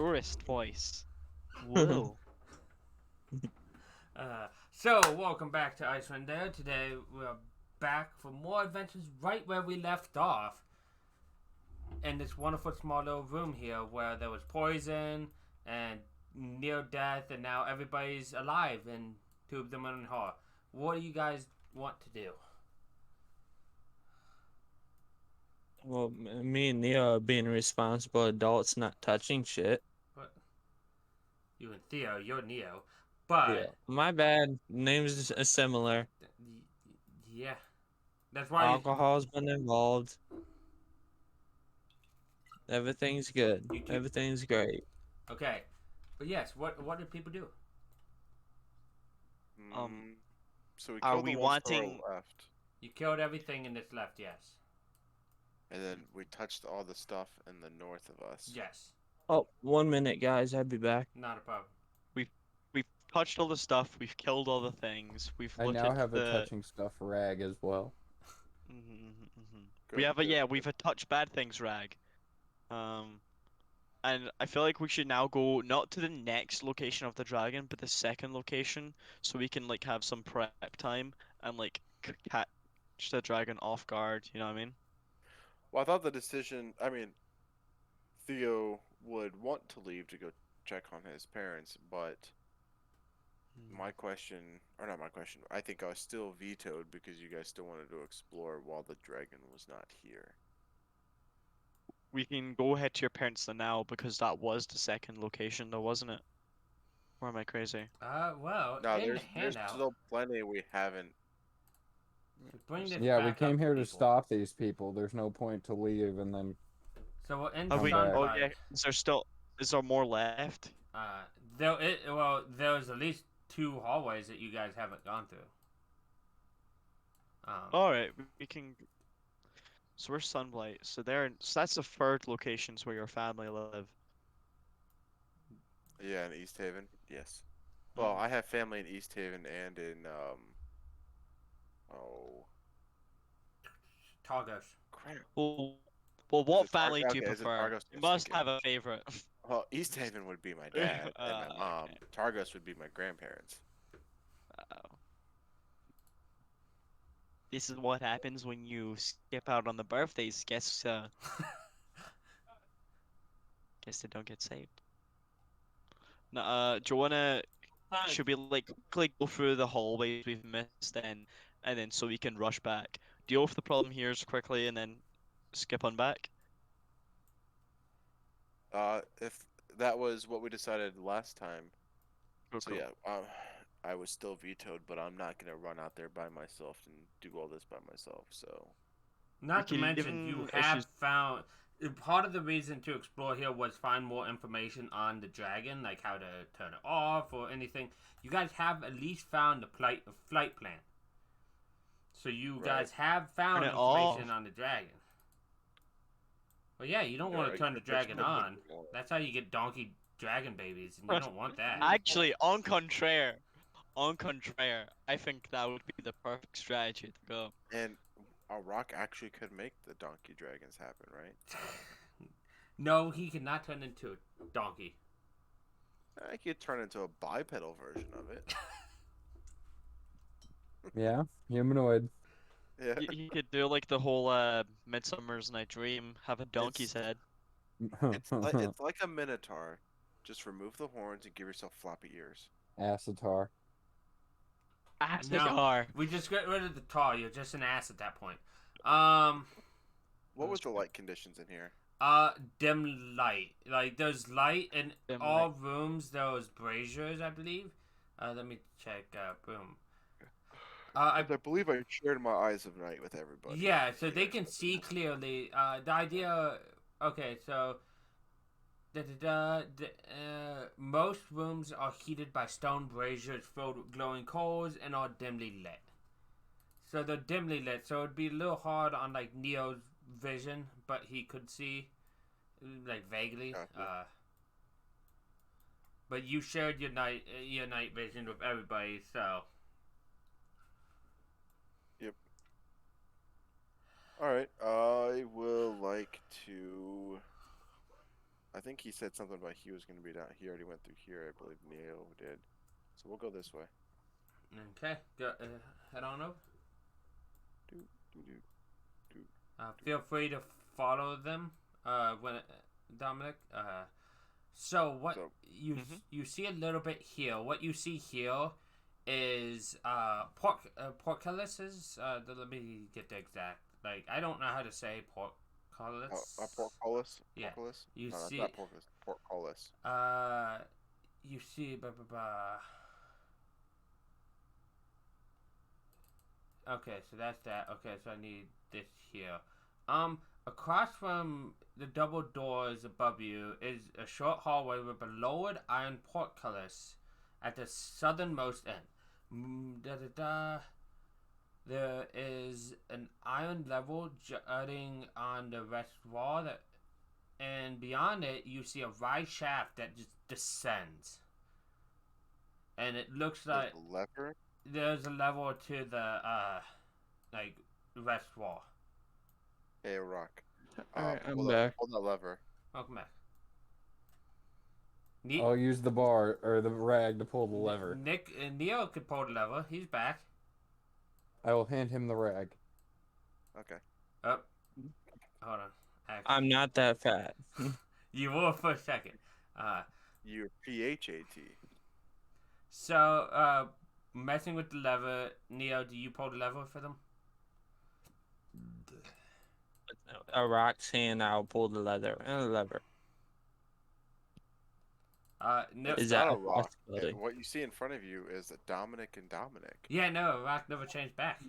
tourist voice. Whoa. So, welcome back to Icewind Dale. Today, we're back for more adventures right where we left off. In this wonderful small little room here where there was poison and near death, and now everybody's alive and two of them are in horror. What do you guys want to do? Well, me and Neo are being responsible adults, not touching shit. What? You and Theo, you're Neo. But, Yeah, my bad. Names are similar. yeah. That's why Alcohol's been involved. Everything's good. you keep. Everything's great. Okay. But yes, what did people do? So we Are killed we the ones to our wanting- left, You killed everything in this left, yes. and then we touched all the stuff in the north of us. Yes. Oh, 1 minute, guys. I'll be back. Not a problem. We've touched all the stuff. We've killed all the things. We've I looked now at have the. a touching stuff rag as well. We have a Good. we've a touch bad things rag. And I feel like we should now go not to the next location of the dragon, but the second location, so we can like have some prep time and like catch the dragon off guard. You know what I mean? Well, I thought the decision. I mean, Theo would want to leave to go check on his parents, but my question, or not my question, I think I was still vetoed because you guys still wanted to explore while the dragon was not here. We can go ahead to your parents now because that was the second location, though, wasn't it? Or am I crazy? Well, No, in there's the handout, still plenty we haven't. bring this Yeah, we back came up here to people. stop these people. There's no point to leave and then. So we're in Have we? back. Oh Sunlight. yeah. Is there more left? There's at least 2 hallways that you guys haven't gone through. All right, we can. So we're Sunlight. So that's the third locations where your family live. Yeah, in East Haven. Yes. Well, I have family in East Haven and in Oh, Targos. crap. Well, Is what it Tar- family do you okay, is it prefer? Targos? I You was must thinking. have a favorite. Well, East Haven would be my dad, and my mom. Okay. Targos would be my grandparents. This is what happens when you skip out on the birthdays. Guess they don't get saved. No, do you wanna? Should we like quickly go through the hallways we've missed and then so we can rush back? Deal with the problem here quickly and then skip on back. If that was what we decided last time, Cool, so cool. yeah, I was still vetoed, but I'm not gonna run out there by myself and do all this by myself. So Not to can mention, you even have issues- found. Part of the reason to explore here was find more information on the dragon, like how to turn it off or anything. You guys have at least found the flight plan. So you guys have found Turn it information off. on the dragon. Well, yeah, you don't Yeah, want to I turn the guess that's dragon what I'm on. looking for. That's how you get donkey dragon babies, and you don't want that. Actually, on contraire, I think that would be the perfect strategy to go. And a rock actually could make the donkey dragons happen, right? No, he cannot turn into a donkey. I could turn into a bipedal version of it. Yeah, humanoid. Yeah. You could do like the whole Midsummer's Night Dream, have a donkey's head. It's like a minotaur. Just remove the horns and give yourself floppy ears. Acitar. Asgard. We just got rid of the tar. You're just an ass at that point. What was the light conditions in here? Dim light. Like there's light in Dim all rooms. There was braziers, I believe. Let me check. Boom. I believe I shared my eyes of night with everybody. Yeah, so they can see clearly. The idea. Okay, so. Most rooms are heated by stone braziers filled with glowing coals and are dimly lit. So they're dimly lit, so it'd be a little hard on like Neo's vision, but he could see, like vaguely. Gotcha. But you shared your night vision with everybody, so. Yep. All right. I will like to. I think he said something about he was going to be down. He already went through here. I believe Neo did. So we'll go this way. Okay, go, head on over. Do, do, do. Feel free to follow them. When Dominic. So what So- you see a little bit here. What you see here is portcullises. Let me get the exact. Like I don't know how to say portcullis. Portcullis? Yeah. Portcullis? You No, see. not portcullis. Portcullis. You see. Okay, so that's that. Okay, so I need this here. Across from the double doors above you is a short hallway with a lowered iron portcullis at the southernmost end. There is an iron level jutting on the west wall, and beyond it, you see a wide shaft that just descends. And it looks like There's a lever? there's a level to the west wall. Hey, Rock. Alright, I'm pull back. Pull that lever. Welcome back. I'll use the bar or the rag to pull the lever. Nick and Neo could pull the lever. He's back. I will hand him the rag. Okay. Oh, hold on. Actually, I'm not that fat. you were for a second. You're PHAT. So messing with the lever. Neo, do you pull the lever for them? A rock's hand, I'll pull the lever. Lever. No. Is Not that a a rock. possibility? What you see in front of you is Dominic and Dominic. Yeah, no. Rock never changed back.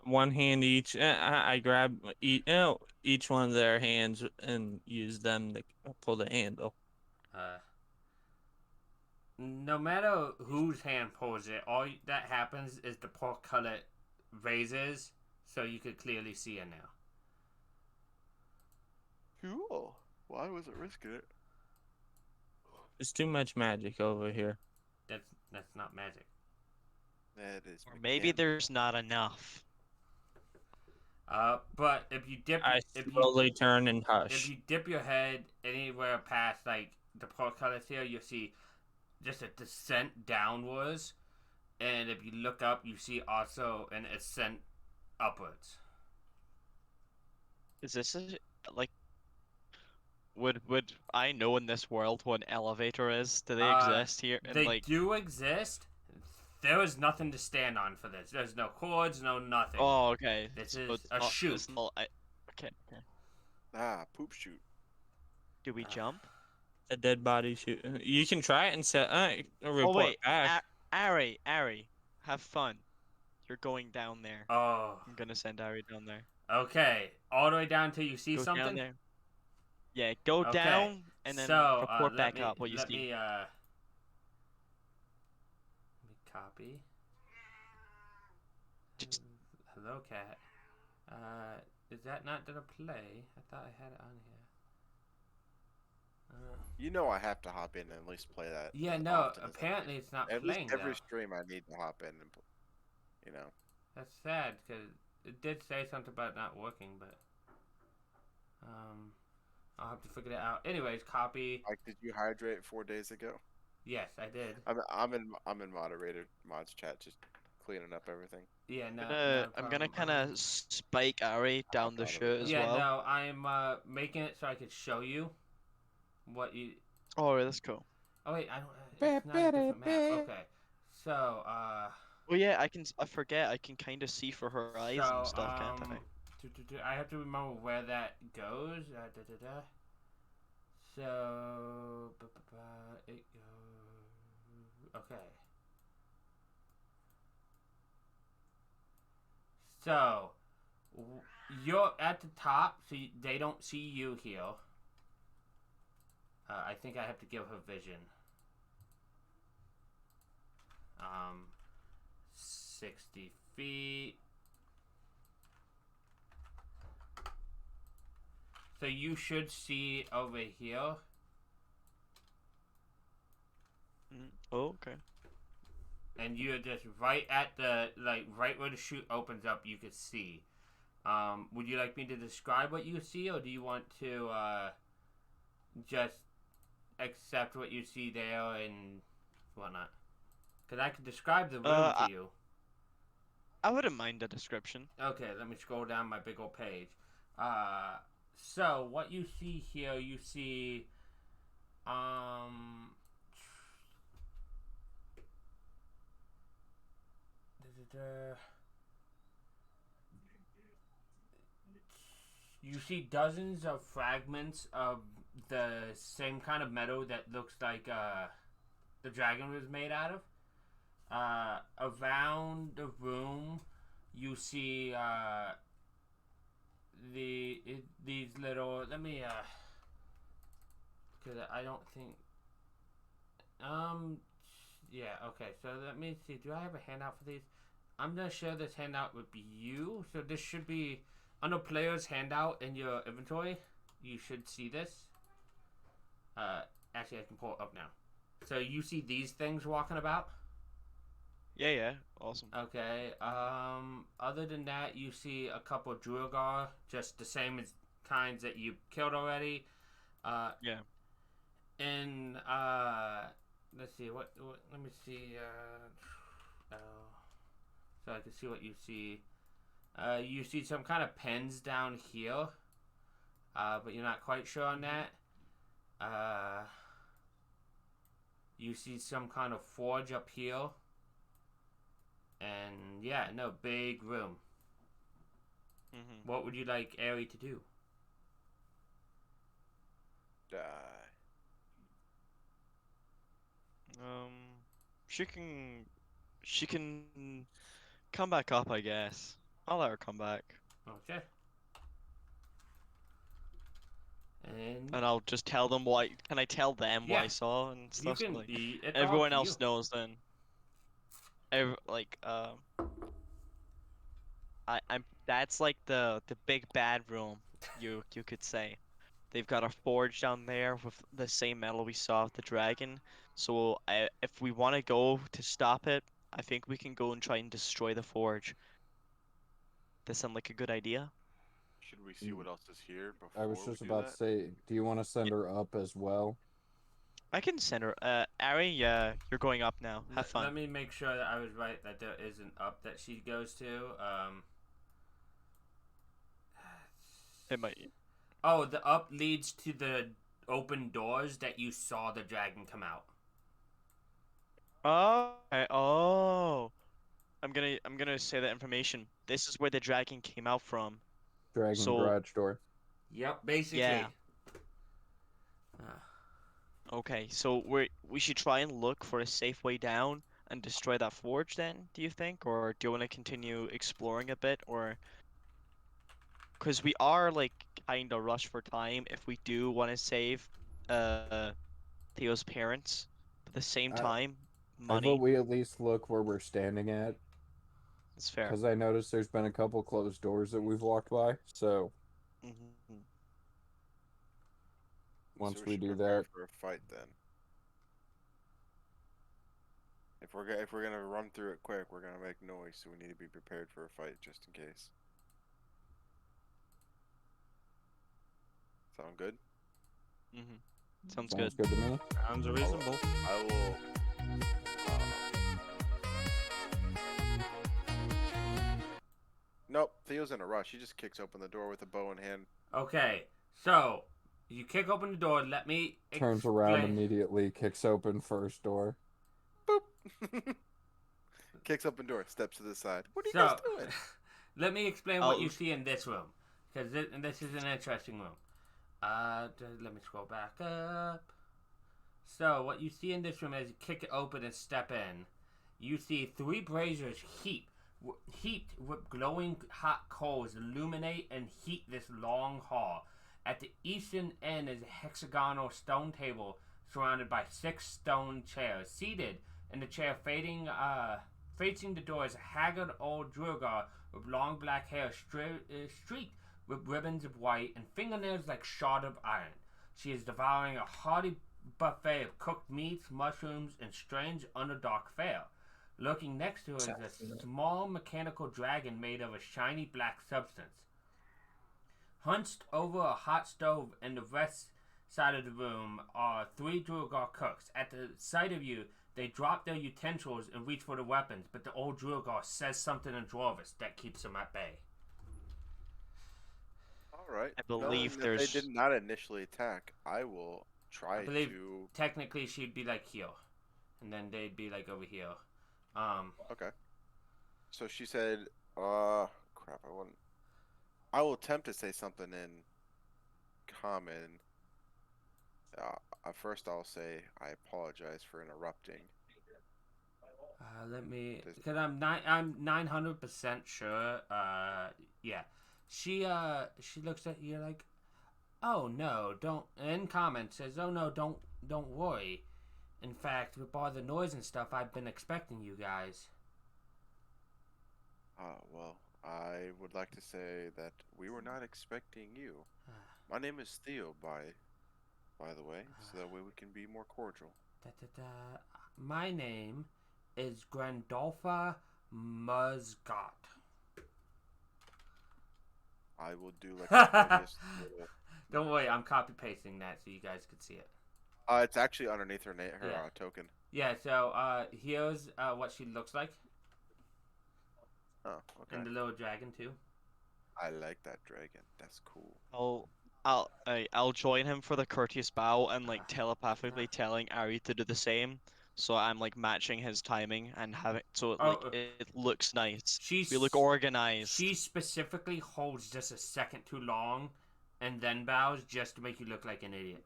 One hand each. I grab each one of their hands and use them to pull the handle. No matter whose hand pulls it, all that happens is the portcullis raises, so you could clearly see it now. Cool. Why was it risking it? There's too much magic over here. That's not magic. That is. Or maybe mechanical. there's not enough. But if you dip, I if you slowly turn and if hush. you dip your head anywhere past like the portcullis here, you'll see just a descent downwards, and if you look up, you see also an ascent upwards. Is this like? Would I know in this world what an elevator is? Do they exist here? And They like, do exist. There is nothing to stand on for this. There's no cords, no nothing. oh, okay. This So is it's a not- chute. it's not- okay. Poop shoot. Do we jump? A dead body shoot. You can try it and say, report Oh wait, back. Ari, have fun. You're going down there. Oh, I'm gonna send Ari down there. okay. All the way down till you see Go something. down there. Yeah, go Okay, down and then so, report let back me, up what you let see. Me, copy. Just- Hello, cat. Is that not gonna play? I thought I had it on here. You know I have to hop in and at least play that. Yeah, as no. often as I Apparently, it's not can. At playing least every though. stream I need to hop in and, you know. That's sad because it did say something about not working, but I'll have to figure that out. Anyways, copy. Like, did you hydrate 4 days ago? Yes, I did. I'm in moderator mods chat, just cleaning up everything. Yeah, no. I'm gonna kind of spike Ari down the out of chute it. as Yeah, well. no. I'm making it so I could show you what you. Oh, that's cool. Oh wait, I don't. It's not a different map. Okay, so Oh yeah, I forget. I can kind of see for her eyes and stuff, can't I? I have to remember where that goes. So it goes. Okay. So you're at the top, so they don't see you here. I think I have to give her vision. 60 feet. So you should see over here. Oh, okay. And you're just right at the, right where the chute opens up, you could see. Would you like me to describe what you see, or do you want to, just accept what you see there and whatnot. Because I could describe the room to you. I wouldn't mind a description. Okay, let me scroll down my big old page. So what you see here, you see, you see dozens of fragments of the same kind of metal that looks like the dragon was made out of. Around the room, you see these little. Let me because I don't think. Yeah. Okay. So let me see. Do I have a handout for these? I'm gonna share this handout with you. So this should be under player's handout in your inventory. You should see this. Actually, I can pull it up now. So you see these things walking about. Yeah, awesome. Okay. Other than that, you see a couple of Druagar, just the same as kinds that you killed already. Yeah. And let's see. What? Let me see. So I can see what you see. You see some kind of pens down here, but you're not quite sure on that. You see some kind of forge up here. And yeah, no, big room. Mm-hmm. What would you like Aerie to do? Die. She can come back up, I guess. I'll let her come back. Okay. And And I'll just tell them what. Can I tell them what Yeah. I saw and you stuff? So, can. like, It's everyone all up to else knows then. I'm. That's like the big bad room. You could say. They've got a forge down there with the same metal we saw with the dragon. So if we want to go to stop it, I think we can go and try and destroy the forge. Does that sound like a good idea? Should we see what else is here before I was just we do about that? to say, do you want to send her up as well? I can send her. Ari, you're going up now. Have fun. Let me make sure that I was right that there is an up that she goes to. It might. Oh, the up leads to the open doors that you saw the dragon come out. Oh, okay. Oh. I'm gonna say that information. This is where the dragon came out from. Dragon So garage door. Yep, basically. yeah. Okay, so we should try and look for a safe way down and destroy that forge then, do you think? Or do you want to continue exploring a bit? Or because we are like kind of rushed for time if we do want to save uh Theo's parents, but at the same I, time, I vote money we at least look where we're standing at, is fair. because I noticed there's been a couple closed doors that we've walked by. So Hmm. once So we should do prepare that, for a fight then. If we're gonna run through it quick, we're gonna make noise, so we need to be prepared for a fight just in case. Sound good? Sounds sounds good. good to me. Sounds reasonable. I will. Nope, Theo's in a rush. He just kicks open the door with a bow in hand. Okay, so you kick open the door. Let me Turns around explain. immediately, kicks open first door. Boop. Kicks open door, steps to the side. What are you guys doing? Let me explain what I'll- you see in this room, because this is an interesting room. Let me scroll back up. So what you see in this room as you kick it open and step in, you see 3 braziers heaped with glowing hot coals illuminate and heat this long hall. At the eastern end is a hexagonal stone table surrounded by 6 stone chairs. Seated in the chair facing the door is a haggard old Druagar with long black hair streaked with ribbons of white and fingernails like shard of iron. She is devouring a hearty buffet of cooked meats, mushrooms, and strange underdark fare. Looking next to her is a small mechanical dragon made of a shiny black substance. Hunched over a hot stove and the rest side of the room are 3 Duergar cooks. At the sight of you, they drop their utensils and reach for the weapons, but the old Duergar says something in Dwarvish that keeps them at bay. All right. I believe Knowing that they there's did not initially attack, I will I try believe to. technically she'd be like here, and then they'd be like over here. Okay. So she said, crap. I will attempt to say something in common. First, I'll say I apologize for interrupting. Let me, Does- because I'm 900% sure. Yeah, she looks at you like, oh no, don't. In comment says, oh no, don't worry. In fact, with all the noise and stuff, I've been expecting you guys. Well, I would like to say that we were not expecting you. My name is Theo, by the way, so that way we can be more cordial. My name is Grandolpha Musgot. I will do like a courteous little. Don't worry, I'm copy pasting that so you guys can see it. It's actually underneath her Yeah. token. Yeah, so here's what she looks like, Oh, okay. and the little dragon too. I like that dragon. That's cool. I'll join him for the courteous bow and like telepathically telling Ari to do the same. So I'm like matching his timing and having so Oh, it looks nice. She's We look organized. She specifically holds just a second too long, and then bows just to make you look like an idiot.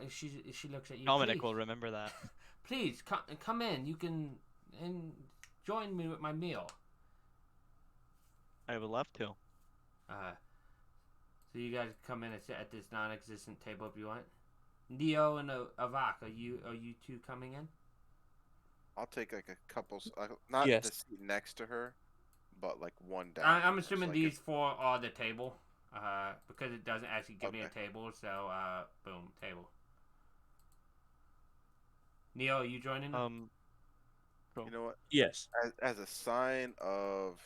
She looks at you. Dominic please, will remember that. please come in. You can and join me with my meal. I would love to. So you guys come in and sit at this non-existent table if you want. Neo and Avak, are you two coming in? I'll take like a couple, not Yes. the seat next to her, but like one down. I'm from her, assuming so these 4 are the table, because it doesn't actually give me a Okay. table. So boom, table. Neo, are you joining? You know what? Yes. As a sign of,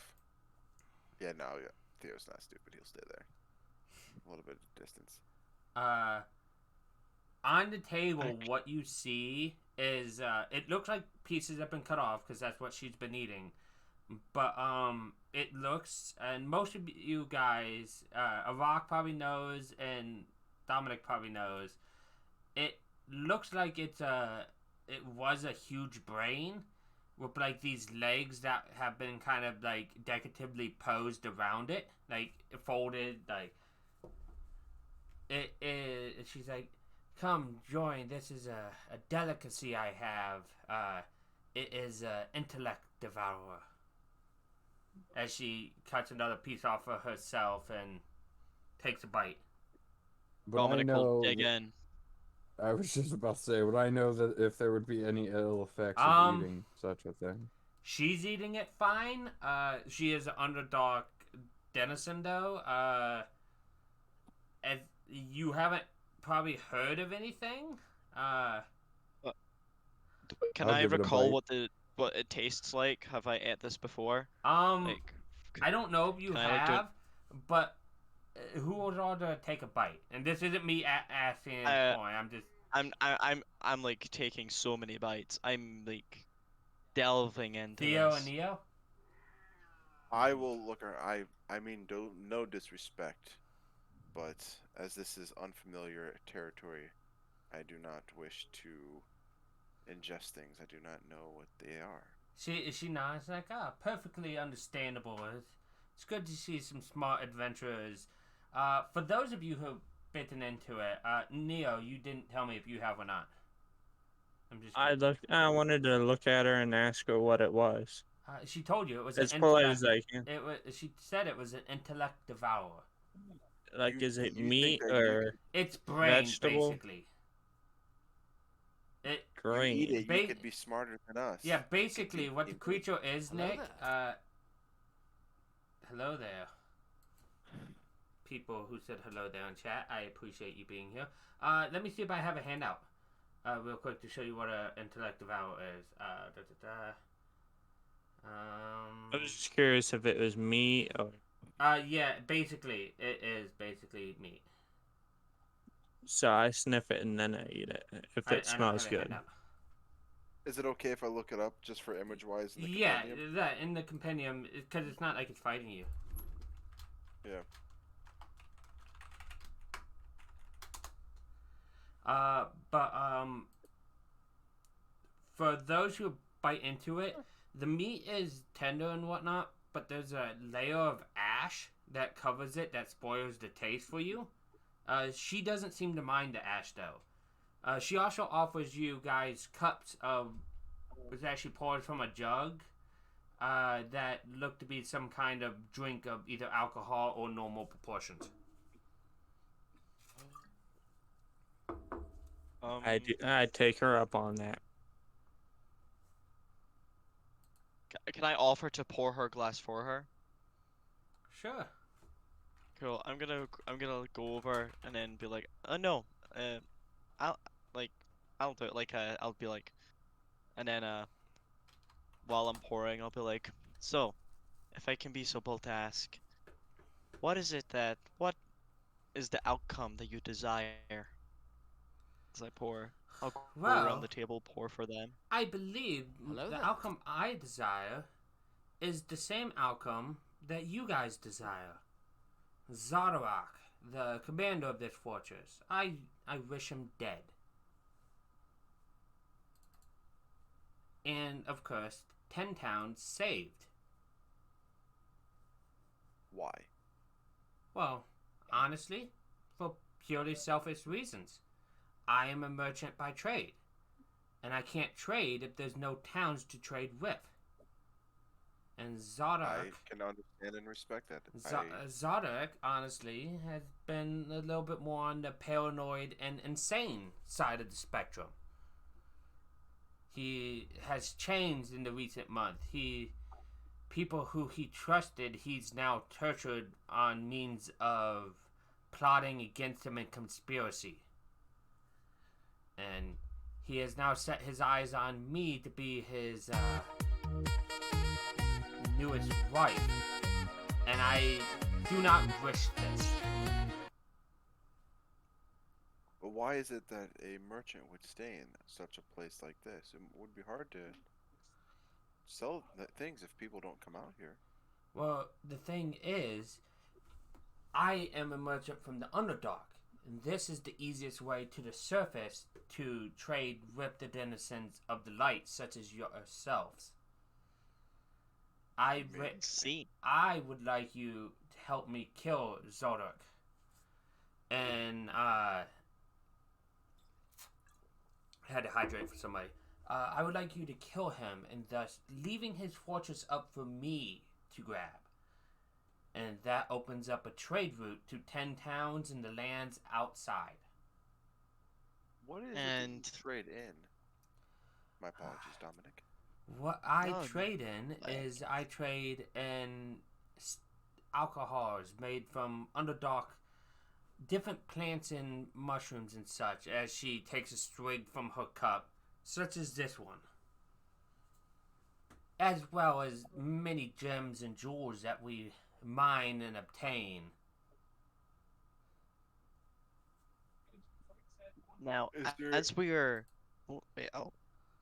yeah, no, yeah, Theo's not stupid. He'll stay there. A little bit of distance. On the table, what you see is it looks like pieces have been cut off because that's what she's been eating. But it looks, and most of you guys, Avak probably knows, and Dominic probably knows. It looks like it was a huge brain with like these legs that have been kind of like decoratively posed around it, like folded, like it is. She's like, come join. This is a delicacy I have. It is intellect devourer. As she cuts another piece off of herself and takes a bite. But Dominic I will know. dig in. I was just about to say, would I know that if there would be any ill effects of eating such a thing? She's eating it fine. She is an underdog denizen though. As you haven't probably heard of anything. Can I'll I give it a recall bite. what it tastes like? Have I ate this before? Like, I don't know if you can I, like, do it- have, but who would rather take a bite? And this isn't me asking Uh, point. I'm just I'm like taking so many bites. I'm like delving into Theo this. and Neo. I will look her. I mean, no disrespect, but as this is unfamiliar territory, I do not wish to ingest things. I do not know what they are. She nods like, perfectly understandable. It's good to see some smart adventurers. For those of you who've bitten into it, Neo, you didn't tell me if you have or not. I'm just. I wanted to look at her and ask her what it was. She told you it was As an polite intellect. as I can. It was. She said it was an intellect devourer. Like, is it You think meat that you or It's brain, vegetable? basically. It. You green? eat it, you could be smarter than us. Yeah, You could basically, be what the creature is, Hello Nick. there. Hello there. People who said hello there in chat, I appreciate you being here. Let me see if I have a handout, real quick to show you what an intellect devourer is. I was just curious if it was meat or Yeah, basically, it is basically meat. So I sniff it and then I eat it if it I don't have smells a good. handout. Is it okay if I look it up just for image-wise in the Yeah, compendium? that in the compendium, because it's not like it's fighting you. Yeah. But for those who bite into it, the meat is tender and whatnot, but there's a layer of ash that covers it that spoils the taste for you. She doesn't seem to mind the ash though. She also offers you guys cups of, it's actually poured from a jug, that look to be some kind of drink of either alcohol or normal proportions. I take her up on that. Can I offer to pour her glass for her? Sure. Cool. I'm gonna go over and then be like, no, I'll like I'll do it. Like I'll be like, and then while I'm pouring, I'll be like, so, if I can be so bold to ask, what is the outcome that you desire? As I pour, I'll go around Well, the table, pour for them. I believe Hello the there. outcome I desire is the same outcome that you guys desire. Zardorak, the commander of this fortress, I wish him dead. And, of course, 10 towns saved. Why? Well, honestly, for purely selfish reasons. I am a merchant by trade, and I can't trade if there's no towns to trade with. And I Zardorak, can understand and respect that. Zardorak, honestly, has been a little bit more on the paranoid and insane side of the spectrum. He has changed in the recent month. People who he trusted, he's now tortured on means of plotting against him in conspiracy. And he has now set his eyes on me to be his newest wife. And I do not wish this. But why is it that a merchant would stay in such a place like this? It would be hard to sell things if people don't come out here. Well, the thing is, I am a merchant from the Underdark, and this is the easiest way to the surface to trade with the denizens of the light, such as yourselves. I would like you to help me kill Zodok. And, I had to hydrate for somebody. I would like you to kill him, and thus leaving his fortress up for me to grab. And that opens up a trade route to 10 towns and the lands outside. What is it that you trade in? My apologies, Dominic. What I No, trade in is I trade in alcohols made from Underdark, different plants and mushrooms and such, as she takes a swig from her cup, such as this one. As well as many gems and jewels that we mine and obtain. Now, as we are, I'll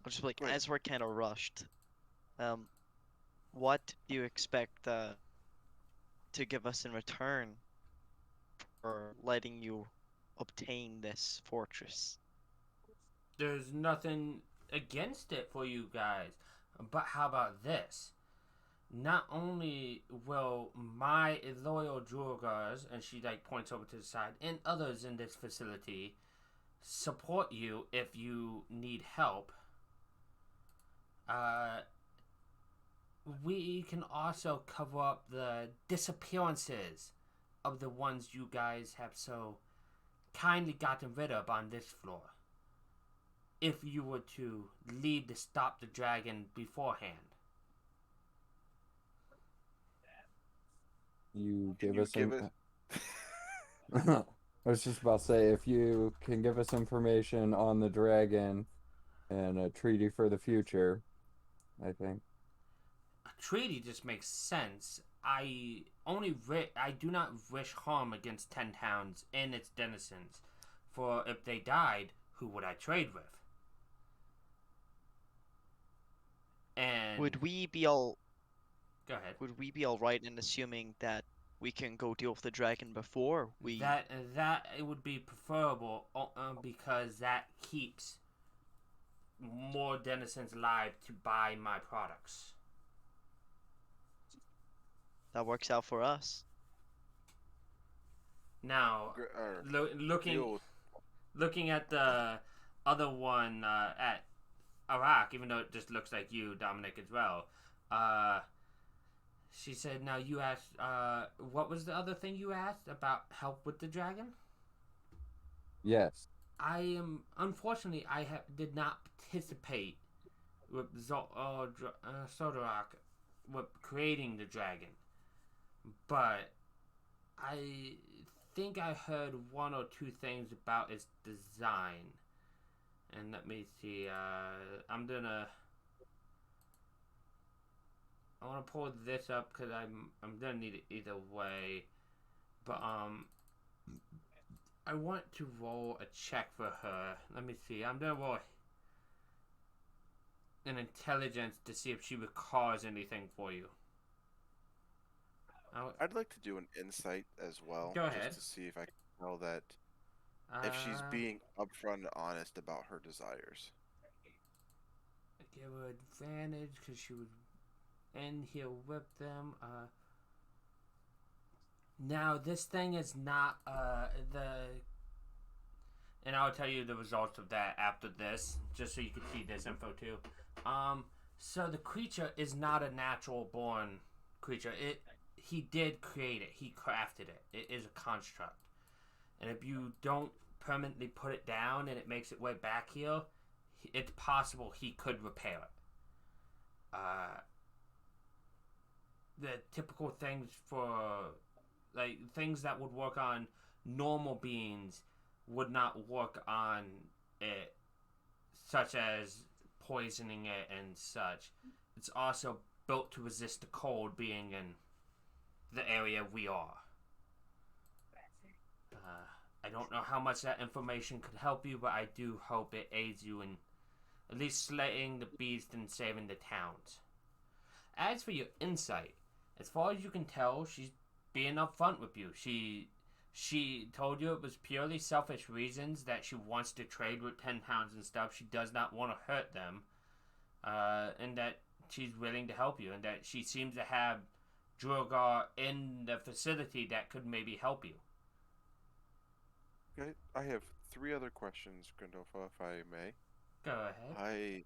just like as we're kind of rushed. What do you expect to give us in return for letting you obtain this fortress? There's nothing against it for you guys, but how about this? Not only will my loyal Jurgars, and she like points over to the side, and others in this facility support you if you need help. We can also cover up the disappearances of the ones you guys have so kindly gotten rid of on this floor. If you were to leave to stop the dragon beforehand. You give us some. I was just about to say, if you can give us information on the dragon and a treaty for the future, I think. A treaty just makes sense. I do not wish harm against 10 towns and its denizens, for if they died, who would I trade with? And Would we be all go ahead. right in assuming that we can go deal with the dragon before we? That it would be preferable because that keeps more denizens alive to buy my products. That works out for us. Now, looking at the other one at Iraq, even though it just looks like you, Dominic, as well. She said, "Now you asked. What was the other thing you asked about help with the dragon?" Yes. Unfortunately, did not participate with Sodarak with creating the dragon, but I think I heard one or two things about its design. And let me see. I want to pull this up because I'm gonna need it either way, but I want to roll a check for her. Let me see. I'm gonna roll an intelligence to see if she recalls anything for you. I'd like to do an insight as well. Go ahead. Just to see if I can tell that if she's being upfront and honest about her desires. Give her advantage because she was in here with them. Now this thing is not and I'll tell you the results of that after this, just so you can see this info too. So the creature is not a natural born creature. He did create it. He crafted it. It is a construct. And if you don't permanently put it down and it makes its way back here, it's possible he could repair it. The typical things things that would work on normal beings would not work on it, such as poisoning it and such. It's also built to resist the cold, being in the area we are. I don't know how much that information could help you, but I do hope it aids you in at least slaying the beast and saving the towns. As for your insight, as far as you can tell, she's being upfront with you. She told you it was purely selfish reasons that she wants to trade with 10 towns and stuff. She does not want to hurt them, and that she's willing to help you, and that she seems to have Drogar in the facility that could maybe help you. Okay, I have 3 other questions, Grindelfa, if I may. Go ahead.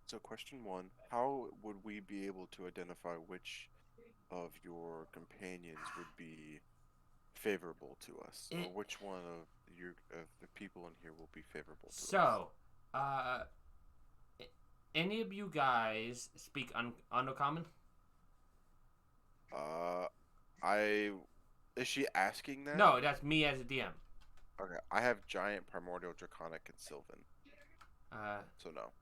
So question 1, how would we be able to identify which of your companions would be favorable to us, or which one of the people in here will be favorable to us? So, any of you guys speak Undercommon? Is she asking that? No, that's me as a DM. Okay, I have Giant, Primordial, Draconic, and Sylvan. So no.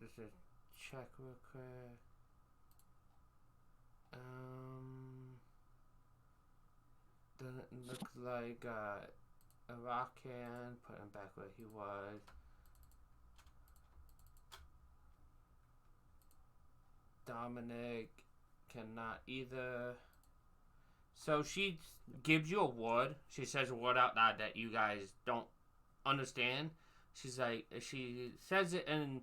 Just a check real quick. Doesn't look like Arakan. Put him back where he was. Dominic cannot either. So she gives you a word. She says a word out loud that you guys don't understand. She's like, she says it in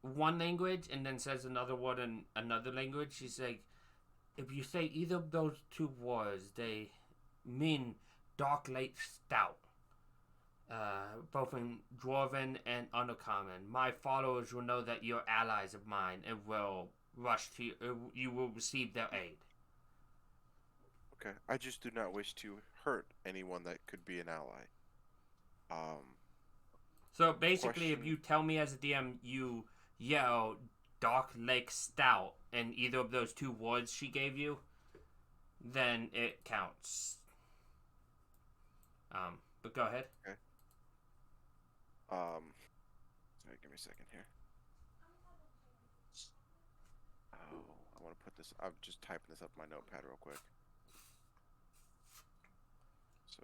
one language and then says another word in another language. She's like, if you say either of those two words, they mean Dark Lake Stout. Both in Dwarven and Undercommon. My followers will know that you're allies of mine and will rush to you. You will receive their aid. Okay, I just do not wish to hurt anyone that could be an ally. So basically, if you tell me as a DM, you yell Dark Lake Stout and either of those two words she gave you, then it counts. But go ahead. Okay. Sorry, give me a second here. Oh, I want to put this. I'm just typing this up in my notepad real quick. So,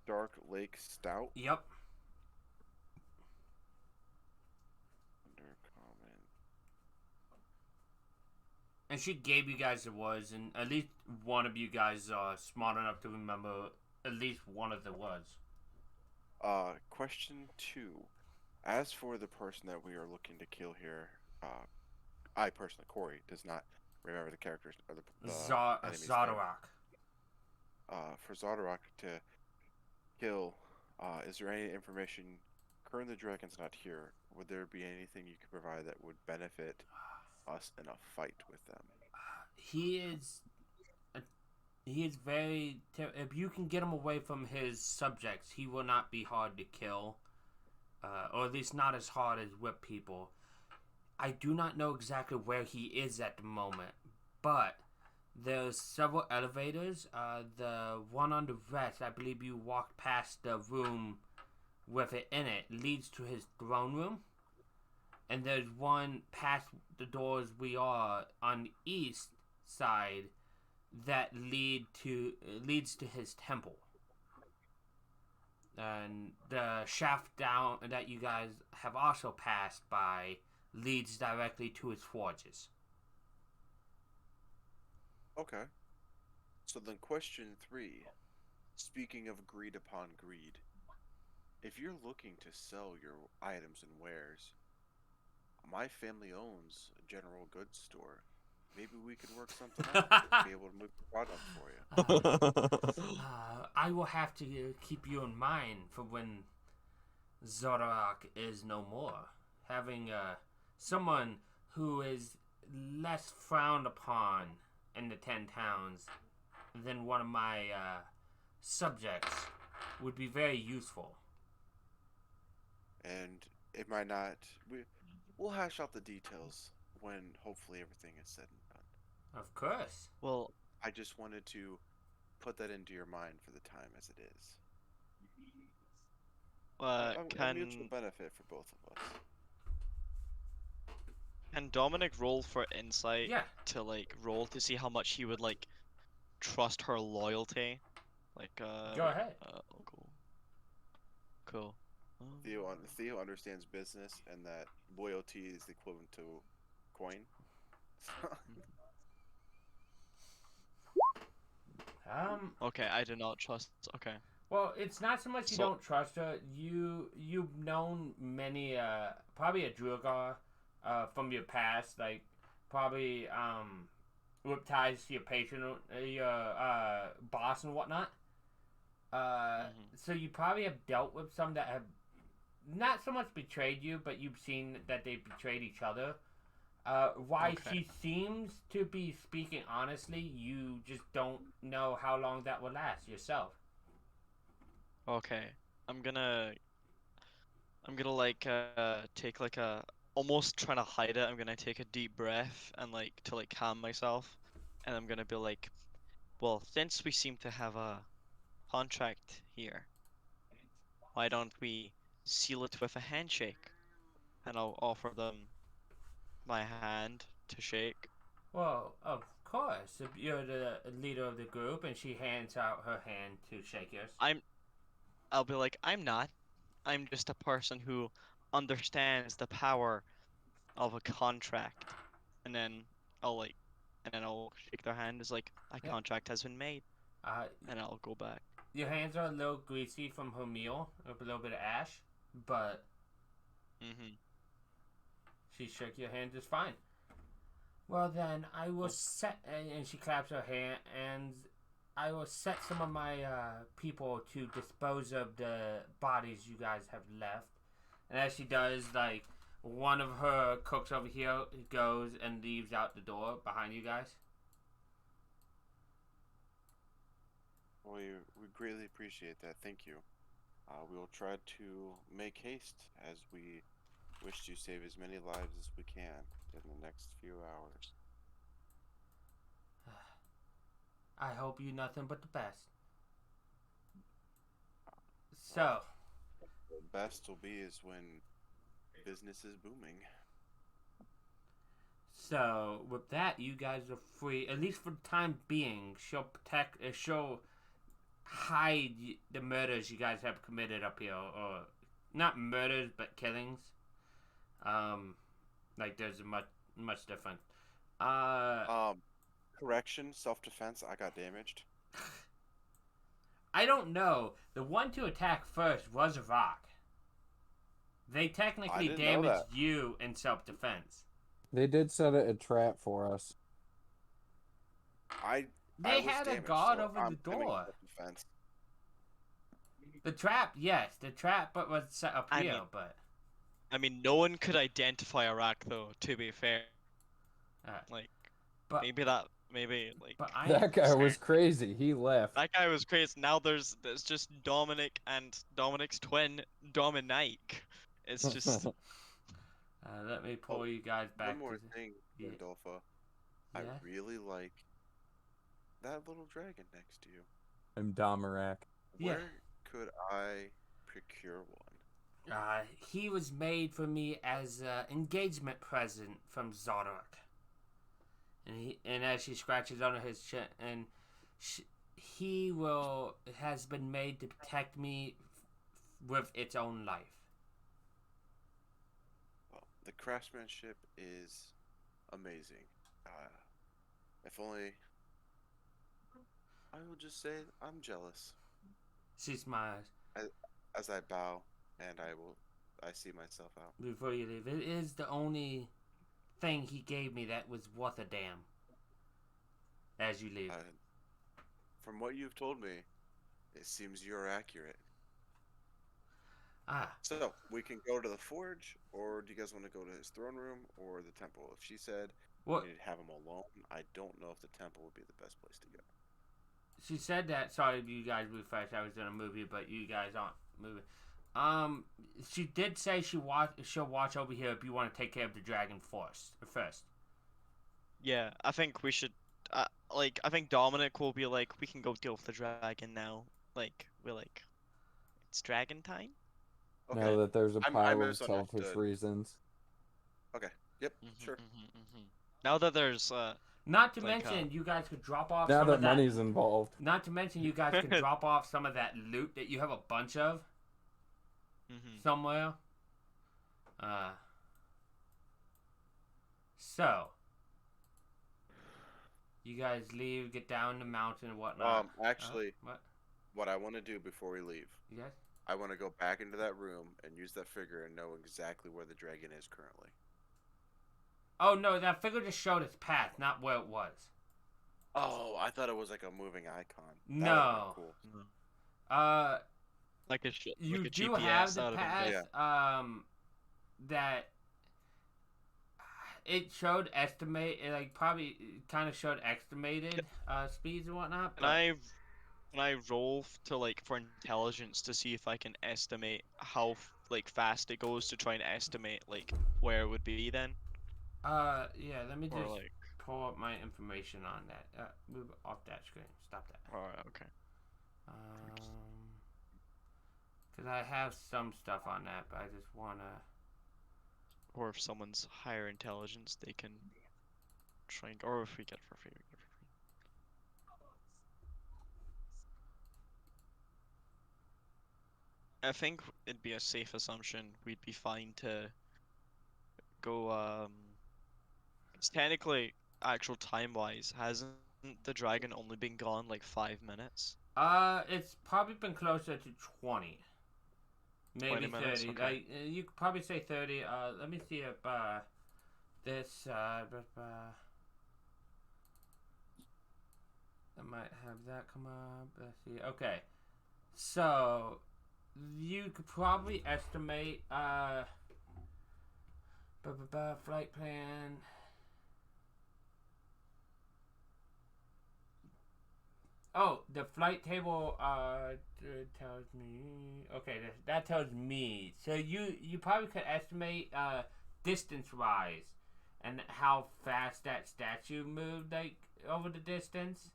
Dark Lake Stout. Yep. Under comment. And she gave you guys the words, and at least one of you guys are smart enough to remember at least one of the words. Question 2. As for the person that we are looking to kill here, I personally, Corey, does not remember the characters or the enemy's name. Zodarak. For Zodarak to kill, is there any information? Currently, the dragon's not here. Would there be anything you could provide that would benefit us in a fight with them? He is very. If you can get him away from his subjects, he will not be hard to kill, or at least not as hard as whip people. I do not know exactly where he is at the moment, but there's several elevators. The one on the rest, I believe you walked past the room with it in it, leads to his throne room. And there's one past the doors we are on the east side that leads to his temple. And the shaft down that you guys have also passed by leads directly to his forges. Okay. So then question 3. Speaking of agreed upon greed, if you're looking to sell your items and wares, my family owns a general goods store. Maybe we could work something out to be able to move the product for you. I will have to keep you in mind for when Zodarak is no more. Having someone who is less frowned upon in the 10 towns than one of my subjects would be very useful. And it might not. We'll hash out the details when hopefully everything is said and done. Of course. Well, I just wanted to put that into your mind for the time as it is. A mutual benefit for both of us. can Dominic roll for insight Yeah. to like roll to see how much he would like trust her loyalty? Like Go ahead. Cool. Cool. Theo understands business and that loyalty is the equivalent to coin. Okay, I do not trust. Okay. Well, it's not so much you don't trust her. You've known many, probably a Druagar, from your past, like probably with ties to your patron, your boss and whatnot. So you probably have dealt with some that have not so much betrayed you, but you've seen that they betrayed each other. Why she seems to be speaking honestly, you just don't know how long that will last yourself. Okay. I'm gonna like take like a almost trying to hide it. I'm gonna take a deep breath and like to like calm myself, and I'm gonna be like, well, since we seem to have a contract here, why don't we seal it with a handshake? And I'll offer them my hand to shake. Well, of course. If you're the leader of the group and she hands out her hand to shake yours. I'll be like, I'm not. I'm just a person who understands the power of a contract. And then I'll shake their hand as like a contract has been made. And I'll go back. Your hands are a little greasy from her meal, with a little bit of ash, but she shook your hand just fine. Well then, I will set, and she claps her hand, and I will set some of my people to dispose of the bodies you guys have left. And as she does, like, one of her cooks over here goes and leaves out the door behind you guys. We greatly appreciate that. Thank you. We will try to make haste as we wish to save as many lives as we can in the next few hours. I hope you nothing but the best. So, The best will be is when business is booming. So with that, you guys are free, at least for the time being. She'll protect. She'll hide the murders you guys have committed up here, or not murders, but killings. Like there's a much different. Correction, self-defense. I got damaged. I don't know. The one to attack first was a rock. They technically didn't know damaged that. you in self-defense. They did set a trap for us. I They was had a damaged, guard so over I'm the claiming door. self-defense. The trap, yes, the trap, but was set up I here. mean- But I mean, no one could identify a rack though. To be fair, like but maybe like but I That guy was crazy. He left. that guy was crazy. Now there's just Dominic and Dominic's twin, Dominique. It's just let me pull you guys back. One more to the- thing, yeah. Randolpha. I Yeah? really like that little dragon next to you. I'm Domarak. Yeah. Where could I procure one? He was made for me as an engagement present from Zodok. And as she scratches under his chin, and he has been made to protect me with its own life. Well, the craftsmanship is amazing. If only I will just say I'm jealous She smiles. as I bow and I see myself out. Before you leave, it is the only thing he gave me that was worth a damn. As you leave. From what you've told me, it seems you're accurate. So we can go to the forge, or do you guys want to go to his throne room or the temple? If she said What? we need to have him alone, I don't know if the temple would be the best place to go. She said that. Sorry, you guys moved fast. I was in a movie, but you guys aren't moving. She did say she'll watch over here if you want to take care of the dragon first. yeah. I think we should. I think Dominic will be like, we can go deal with the dragon now. Like it's dragon time. Okay. Now that there's a I pile of misunderstood. selfish reasons. Okay. Yep. Mhm, Sure. mhm, mhm. Now that there's Not to Like, mention, you guys could drop off Now some that of that. money's involved. Not to mention, you guys could drop off some of that loot that you have a bunch of somewhere. So you guys leave, get down the mountain and whatnot. Actually, What? what I want to do before we leave, Yes. I want to go back into that room and use that figure and know exactly where the dragon is currently. Oh no, that figure just showed its path, not where it was. Oh, I thought it was like a moving icon. That would've No. been cool. like a You like a do GPS have the out of path. That it showed probably kind of showed estimated speeds and whatnot. And I roll to for intelligence to see if I can estimate how fast it goes to try and estimate where it would be then. Yeah, let me Or just pull up my information on that. Move off that screen. Stop that. Alright, okay. Because I have some stuff on that, but I just wanna. Or if someone's higher intelligence, they can try and, or if we get it for free, we get it for free. I think it'd be a safe assumption we'd be fine to go, it's technically, actual time-wise, hasn't the dragon only been gone 5 minutes? It's probably been closer to 20. Maybe 20 minutes, 30. okay. You could probably say 30. Let me see if this I might have that come up. Let's see. Okay. So you could probably estimate flight plan. Oh, the flight table tells me. Okay, that tells me. So you probably could estimate distance wise, and how fast that statue moved over the distance.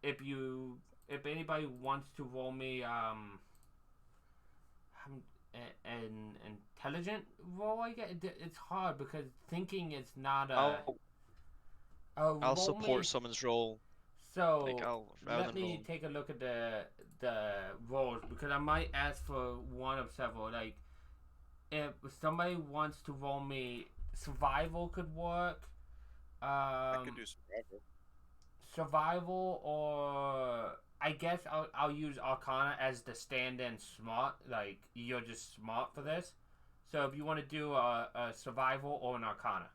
If anybody wants to roll me an intelligent roll. I guess it's hard because thinking is not a. I'll Roll support me. someone's role. Like So rather let than me roll. take a look at the rolls because I might ask for one of several. Like if somebody wants to roll me, survival could work. I could do survival. Survival, or I guess I'll use Arcana as the stand-in smart. Like you're just smart for this. So if you want to do a survival or an Arcana.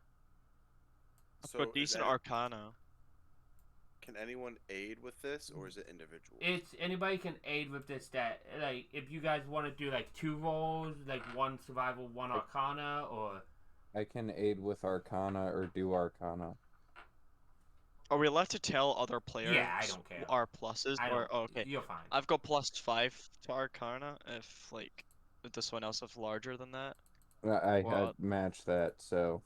I've So got decent Arcana. can anyone aid with this, or is it individual? It's anybody can aid with this. That like if you guys want to do like 2 rolls, like 1 survival, 1 Arcana, or I can aid with Arcana or do Arcana. Are we allowed to tell other players yeah, I don't care. our pluses? I don't. Oh, okay. You're fine. I've got +5 to Arcana if this one else is larger than that. I Well, had matched that, so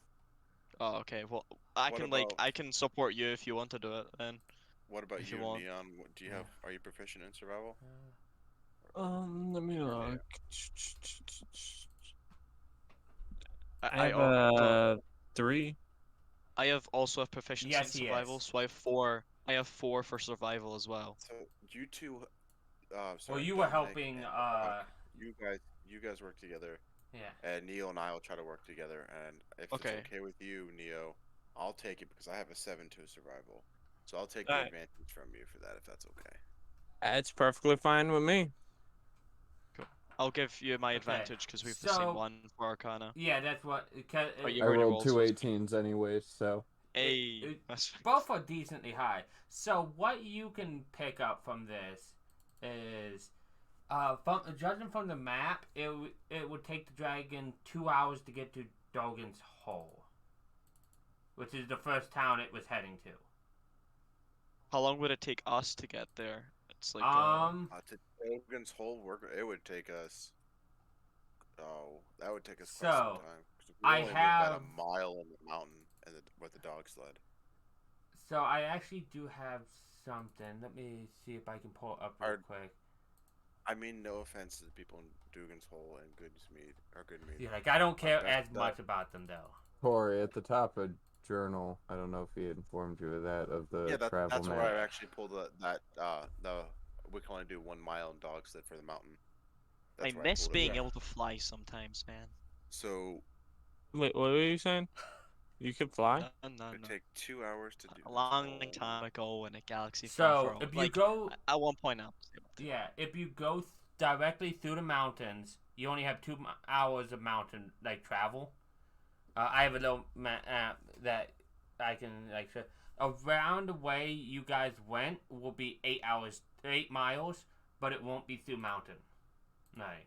oh, okay. Well, I What can about- I can support you if you want to do it then. What about if you, you want. Neon? What, do you have? Are you proficient in survival? Let me look. I have got- 3. I have also have proficiency in Yes, he survival, is. so I have 4. I have 4 for survival as well. So you two, Well, sorry, you were Dominic helping. and, you guys work together, Yeah. and Neo and I will try to work together. And if Okay. it's okay with you, Neo, I'll take it because I have a 7-2 survival, so I'll take Alright. the advantage from you for that if that's okay. It's perfectly fine with me. I'll give you my Okay, advantage because we have the so- same one for Arcana. Yeah, that's what. Oh, you I already rolled rolled, two so it's- 18s anyways, so Hey, that's both are decently high. So what you can pick up from this is, judging from the map, it would take the dragon 2 hours to get to Dogan's Hole, which is the first town it was heading to. How long would it take us to get there? It's like To Hogan's whole work, it would take us. Oh, that would take us quite So, some time. 'Cause we I only live about a have- mile in the mountain and with the dog sled. So I actually do have something. Let me see if I can pull it up real quick. I mean, no offense to the people in Dugan's Hole and Goodsmead or Goodmead. Yeah, like I don't care best as much about them though. Corey, at the top of journal, I don't know if he informed you of that, of the travel that's map. where I actually pulled the we can only do 1 mile in dog sled for the mountain. I That's where miss pulled it being from. able to fly sometimes, man. So Wait, what were you saying? You could fly? No. it'd take 2 hours to do. A long time ago in a galaxy So far, far if you like, go, at one point I was able to. yeah, if you go directly through the mountains, you only have 2 hours of mountain like travel. I have a little map that I can like show. Around the way you guys went will be 8 hours, 8 miles, but it won't be through mountain. Right.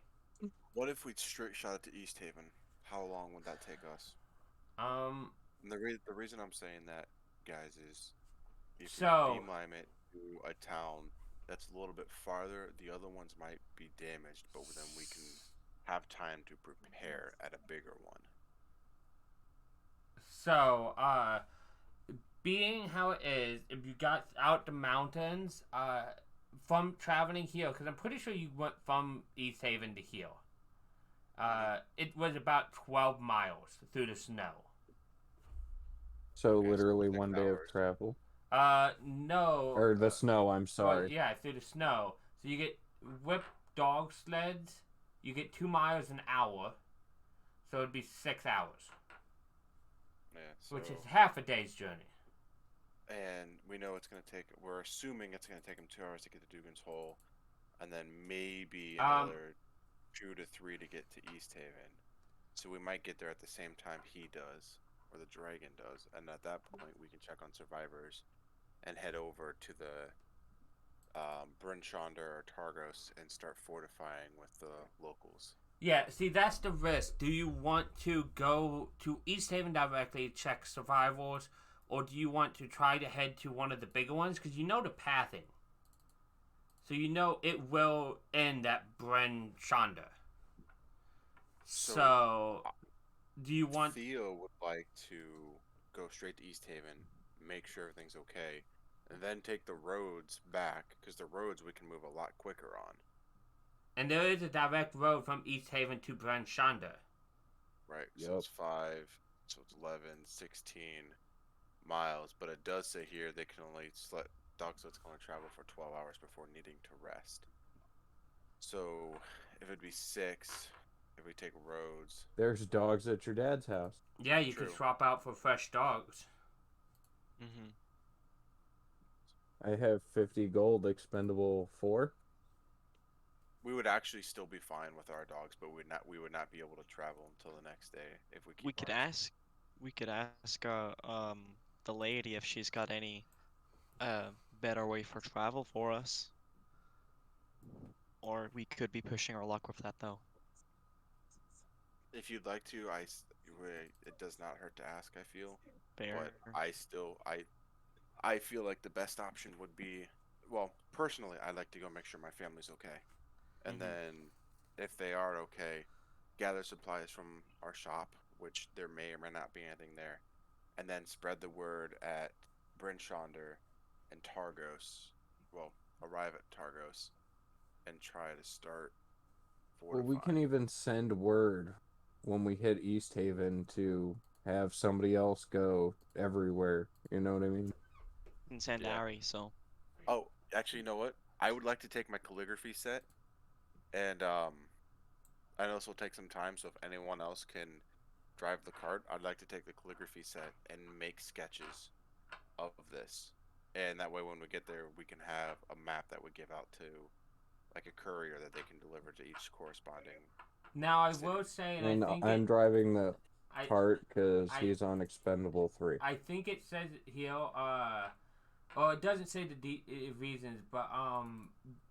What if we straight shot it to East Haven? How long would that take us? Um. And the reason I'm saying that, guys, is if So- we beam it to a town that's a little bit farther, the other ones might be damaged, but then we can have time to prepare at a bigger one. So, being how it is, if you got out the mountains, from traveling here, because I'm pretty sure you went from East Haven to here. It was about 12 miles through the snow. So Okay, so literally 6 one day of hours. travel. No. Or the snow, I'm Well, sorry. yeah, through the snow. So you get whipped dog sleds. You get 2 miles an hour. So it'd be 6 hours, Yeah, so, which is half a day's journey. and we know it's gonna take. We're assuming it's gonna take him 2 hours to get to Dugan's Hole, and then maybe another 2 to 3 to get to East Haven. So we might get there at the same time he does, or the dragon does, and at that point we can check on survivors, and head over to the Bryn Shonda or Targos and start fortifying with the locals. Yeah, see, that's the risk. Do you want to go to East Haven directly, check survivals, or do you want to try to head to one of the bigger ones? Because you know the pathing. So you know it will end at Bryn Shonda. So, do you want... Theo would like to go straight to East Haven, make sure everything's okay, and then take the roads back, because the roads we can move a lot quicker on. And there is a direct road from East Haven to Bryn Shander. Right. So Yep. it's 5. So it's 11, 16 miles. But it does say here they can only let dog sleds can only travel for 12 hours before needing to rest. So if it'd be 6, if we take roads. There's dogs at your dad's house. Yeah, you True. could swap out for fresh dogs. Mm-hmm. I have 50 gold, expendable 4. We would actually still be fine with our dogs, but we would not be able to travel until the next day if we keep We could ours. ask. We could ask the lady if she's got any better way for travel for us. Or we could be pushing our luck with that though. If you'd like to, it does not hurt to ask, I feel. Fair. But I feel like the best option would be, well, personally, I'd like to go make sure my family's okay. And Mhm. then if they are okay, gather supplies from our shop, which there may or may not be anything there, and then spread the word at Bryn Shander and Targos. Well, arrive at Targos and try to start Well, we can fortifying. even send word when we hit East Haven to have somebody else go everywhere. You know what I mean? And send Yeah. Ari, so Oh, actually, you know what? I would like to take my calligraphy set, and I know this will take some time. So if anyone else can drive the cart, I'd like to take the calligraphy set and make sketches of this, and that way, when we get there, we can have a map that we give out to, like, a courier that they can deliver to each corresponding. Now, I City. will say, and And I think I'm driving the I, cart because I- he's on expendable 3. I think it says here, or it doesn't say the reasons, but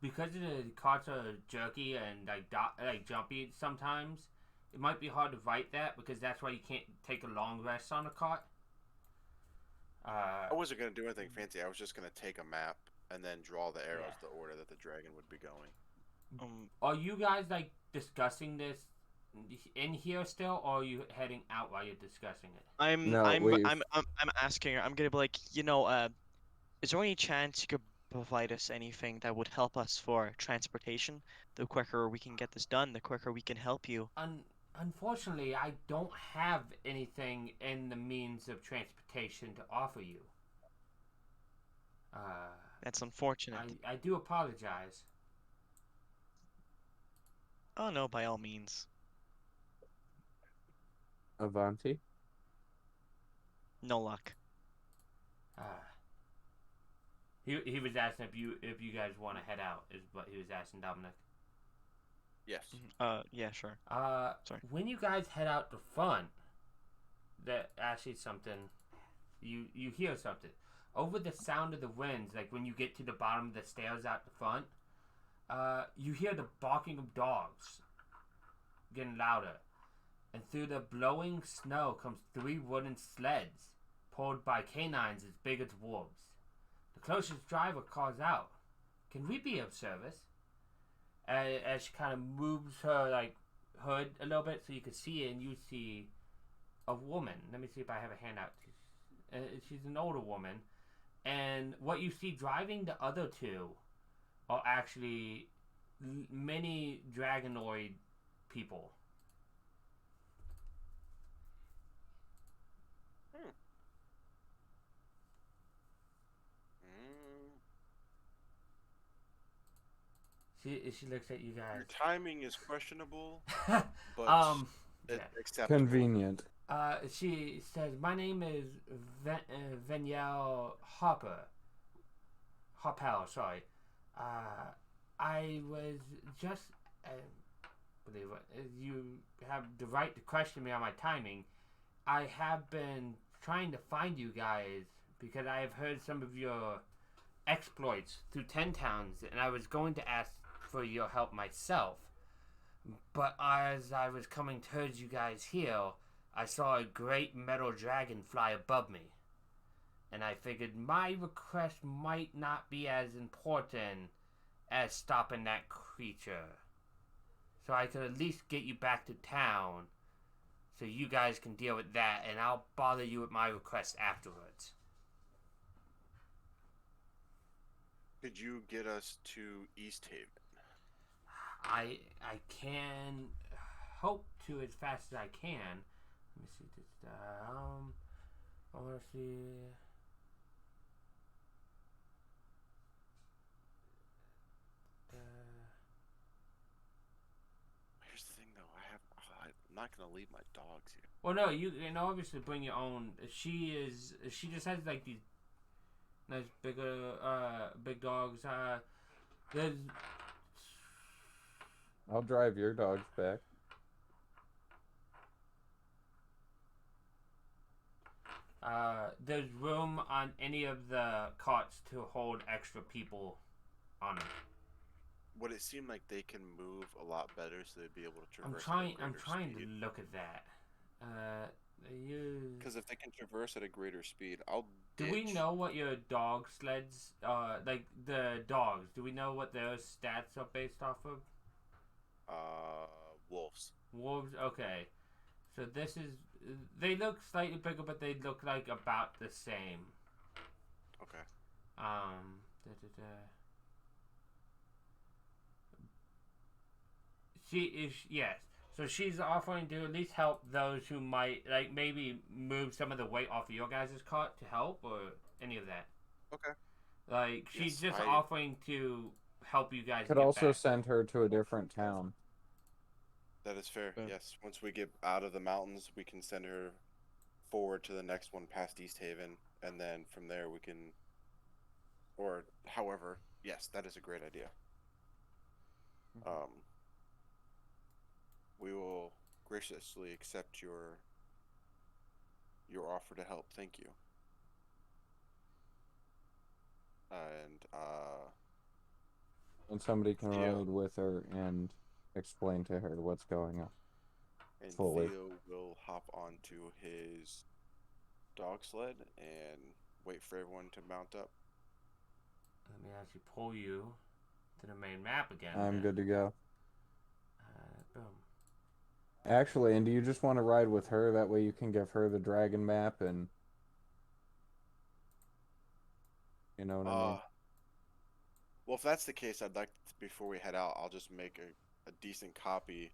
because the carts are jerky and like jumpy sometimes, it might be hard to write that because that's why you can't take a long rest on a cart. I wasn't gonna do anything fancy. I was just gonna take a map and then draw the arrows the order that the dragon would be going. Are you guys like discussing this in here still, or are you heading out while you're discussing it? No, I'm asking her. I'm gonna be like, is there any chance you could provide us anything that would help us for transportation? The quicker we can get this done, the quicker we can help you. Unfortunately, I don't have anything in the means of transportation to offer you. That's unfortunate. I do apologize. Oh no, by all means. Avanti. No luck. He was asking if you guys want to head out is what he was asking Dominic. Yes. Yeah, sure. Sorry. When you guys head out the front, that actually something you hear something over the sound of the winds. Like when you get to the bottom of the stairs out the front, you hear the barking of dogs getting louder, and through the blowing snow comes 3 wooden sleds pulled by canines as big as wolves. The closest driver calls out, "Can we be of service?" As she kind of moves her like hood a little bit so you can see it, and you see a woman. Let me see if I have a handout. She's an older woman, and what you see driving the other 2 are actually many dragonoid people. She looks at you guys. Your timing is questionable, but yeah. acceptable. Convenient. She says, "My name is Veniel Hopper. Hoppel, sorry. I was just believe it. You have the right to question me on my timing. I have been trying to find you guys because I have heard some of your exploits through 10 towns, and I was going to ask for your help myself. But as I was coming towards you guys here, I saw a great metal dragon fly above me. And I figured my request might not be as important as stopping that creature. So I could at least get you back to town so you guys can deal with that, and I'll bother you with my request afterwards." Could you get us to East Haven? I can hope to as fast as I can. Let me see this. I want to see. Here's the thing, though. I'm not gonna leave my dogs here. Well, no, you can obviously bring your own. She just has like these nice big dogs. There's I'll drive your dogs back. there's room on any of the cots to hold extra people on it. Would it seem like they can move a lot better, so they'd be able to traverse? I'm trying to look at that. They use. Because if they can traverse at a greater speed, I'll. Do we know what your dog sleds, like the dogs? Do we know what their stats are based off of? Wolves. Wolves. Okay, so this is. They look slightly bigger, but they look like about the same. Okay. She is, yes. So she's offering to at least help those who might, like, maybe move some of the weight off of your guys' cart to help, or any of that. Okay. Like, she's Yes, just offering to help you guys. Could get also back. send her to a different town. That is fair. Yeah. Yes. Once we get out of the mountains, we can send her forward to the next one past East Haven, and then from there we can. Or, however, yes, that is a great idea. We will graciously accept your offer to help. Thank you. And somebody can Theo. ride with her and explain to her what's going on. And Fully. Theo will hop onto his dog sled and wait for everyone to mount up. Let me actually pull you to the main map again. I'm good to go. Boom. Actually, and do you just want to ride with her? That way you can give her the dragon map and... You know what I mean? Well, if that's the case, I'd like to, before we head out, I'll just make a decent copy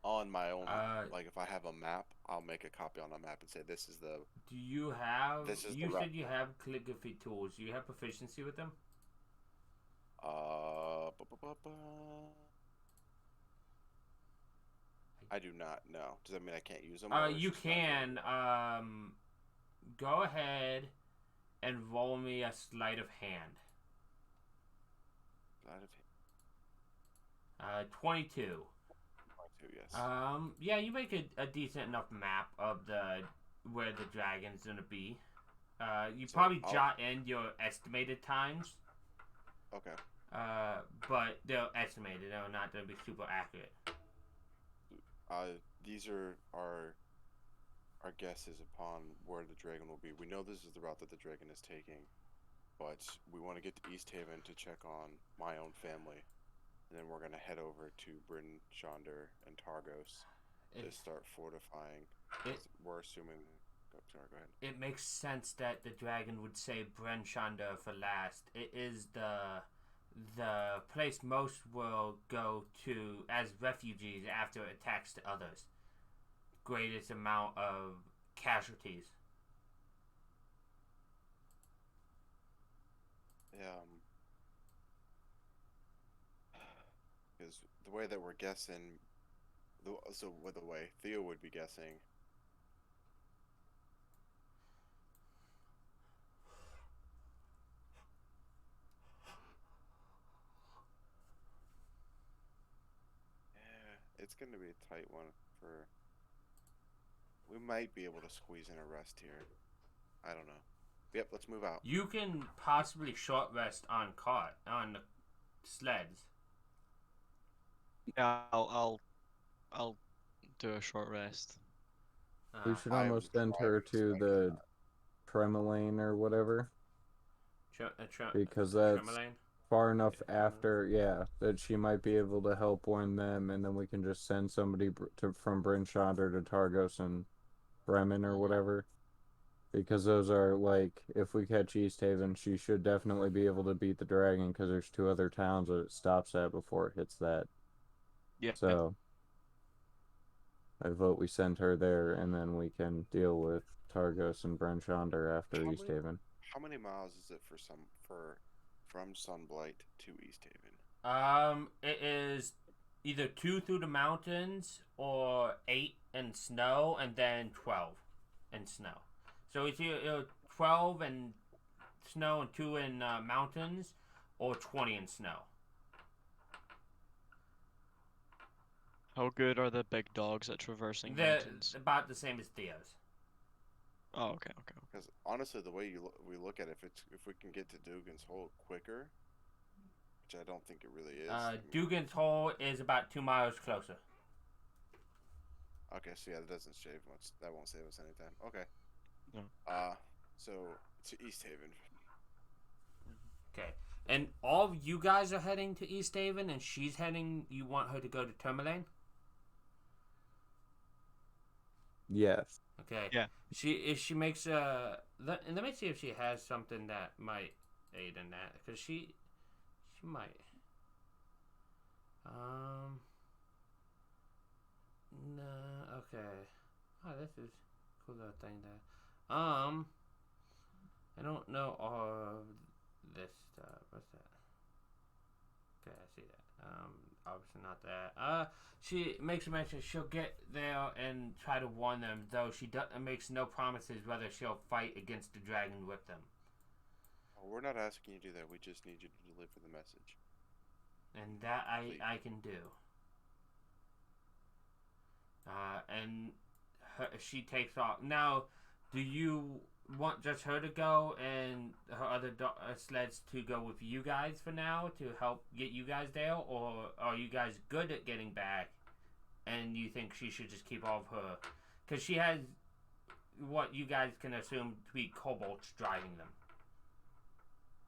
on my own. Like if I have a map, I'll make a copy on a map and say this is the. Do you have? This is you the said you have calligraphy tools. Do you have proficiency with them? I do not know. Does that mean I can't use them? You can. Go ahead and roll me a sleight of hand. Sleight of hand. 22. 22, yes. Yeah, you make a decent enough map of where the dragon's gonna be. You So probably jot in your estimated times. Okay. But they're estimated. They're not gonna be super accurate. These are our guesses upon where the dragon will be. We know this is the route that the dragon is taking, but we want to get to East Haven to check on my own family, and then we're gonna head over to Bryn Shonder and Targos to start fortifying. We're assuming. Sorry, go ahead. It makes sense that the dragon would say Bryn Shonder for last. It is the place most will go to as refugees after attacks to others. Greatest amount of casualties. Because the way that we're guessing, so with the way Theo would be guessing. It's going to be a tight one for. We might be able to squeeze in a rest here. I don't know. Yep, let's move out. You can possibly short rest on the sleds. Yeah, I'll do a short rest. We should almost send her to the Tremolane or whatever. Because that's Tremolane? far enough after, yeah, that she might be able to help warn them, and then we can just send somebody from Bryn Shonder to Targos and Bremen or whatever. Because those are, like, if we catch East Haven, she should definitely be able to beat the dragon, because there's 2 other towns that it stops at before it hits that. Yeah. So I vote we send her there, and then we can deal with Targos and Brenchonder after How East many- Haven. How many miles is it from Sunblight to East Haven? It is either 2 through the mountains or 8 in snow, and then 12 in snow. So it's either 12 in snow and 2 in mountains, or 20 in snow. How good are the big dogs at traversing They're mountains? about the same as Theo's. Oh, okay, okay. Because honestly, the way we look at it, if we can get to Dugan's Hole quicker, which I don't think it really is. Dugan's Hole is about 2 miles closer. Okay, so yeah, that doesn't shave much. That won't save us any time. Okay. No. So to East Haven. Okay. And all of you guys are heading to East Haven, and she's heading. You want her to go to Tourmaline? Yes. Okay. Yeah. She makes let me see if she has something that might aid in that, because she might. No. Okay. Oh, this is a cool little thing there. I don't know all of this stuff. What's that? Okay, I see that. Obviously not that. She makes a mention she'll get there and try to warn them, though she makes no promises whether she'll fight against the dragon with them. Oh, we're not asking you to do that. We just need you to deliver the message. And that I can do. And she takes off. Now, do you want just her to go and her other sleds to go with you guys for now to help get you guys there? Or are you guys good at getting back and you think she should just keep all of her? Because she has what you guys can assume to be kobolds driving them.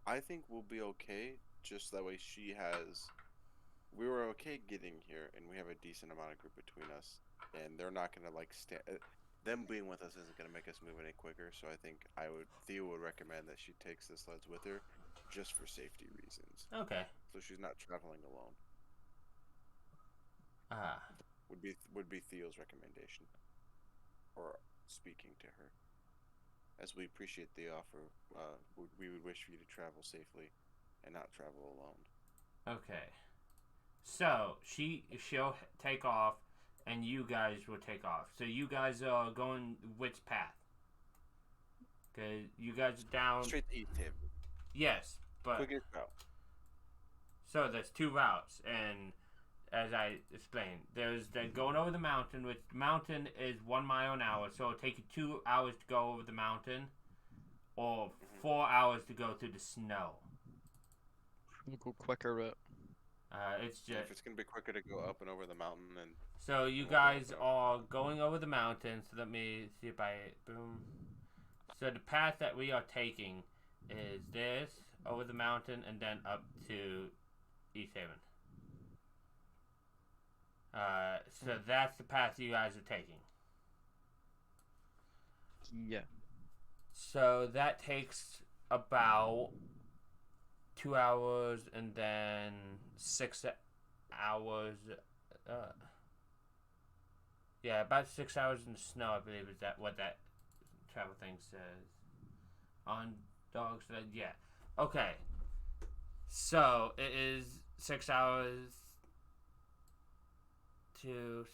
I think we'll be okay. Just that way she has... We were okay getting here, and we have a decent amount of group between us. And they're not going to, like, them being with us isn't going to make us move any quicker. So I think Theo would recommend that she takes the sleds with her just for safety reasons. Okay. So she's not traveling alone. Would be Theo's recommendation. Or speaking to her. As we appreciate the offer, we would wish for you to travel safely and not travel alone. Okay. So she'll take off, and you guys will take off. So you guys are going which path? Okay, you guys are down. Straight to East Haven. Yes, but Quickest route. so there's 2 routes, and as I explained, there's the going over the mountain, which the mountain is 1 mile an hour, so it'll take you 2 hours to go over the mountain, or 4 hours to go through the snow. We'll go quicker route. It's just If it's gonna be quicker to go up and over the mountain, then so you guys are going over the mountain. So let me see if I boom. So the path that we are taking is this over the mountain and then up to East Haven. So that's the path you guys are taking. Yeah. So that takes about 2 hours and then 6 hours. Yeah, about 6 hours in the snow, I believe, is that what that travel thing says. On dogs, yeah. Okay. So it is 6 hours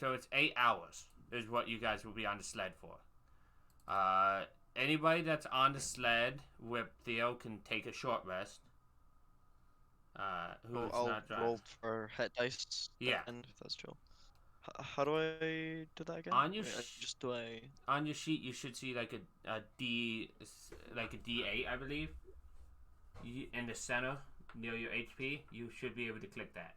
so it's 8 hours is what you guys will be on the sled for. Anybody that's on the sled with Theo can take a short rest. Who's I'll not driving? roll for hit dice. Yeah. And if that's true. How do I do that again? On your just do I... On your sheet, you should see like a D8, I believe. In the center near your HP, you should be able to click that.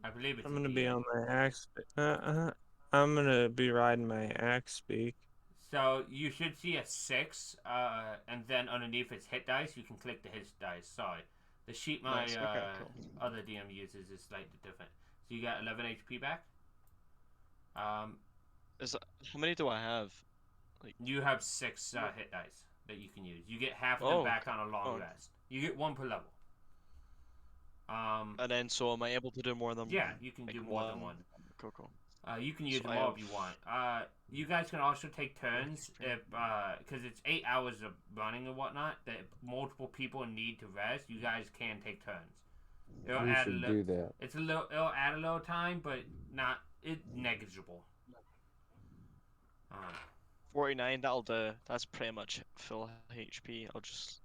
I believe it's. I'm gonna be on my axe. I'm gonna be riding my axe speak. So you should see a 6, and then underneath its hit dice, you can click the hit dice. Sorry, the sheet my Nice. Okay, cool. other DM uses is slightly different. So you got 11 HP back. How many do I have? You have 6 hit dice that you can use. You get half of them back on a long rest. You get 1 per level. And then, so am I able to do more than Yeah, you can like do more than one. Cool. You can So use them I all have- if you want. You guys can also take turns if because it's 8 hours of running and whatnot that multiple people need to rest. You guys can take turns. It'll We add should a little. do that. It'll add a little time, but not negligible. 49, that'll do. That's pretty much full HP. I'll just...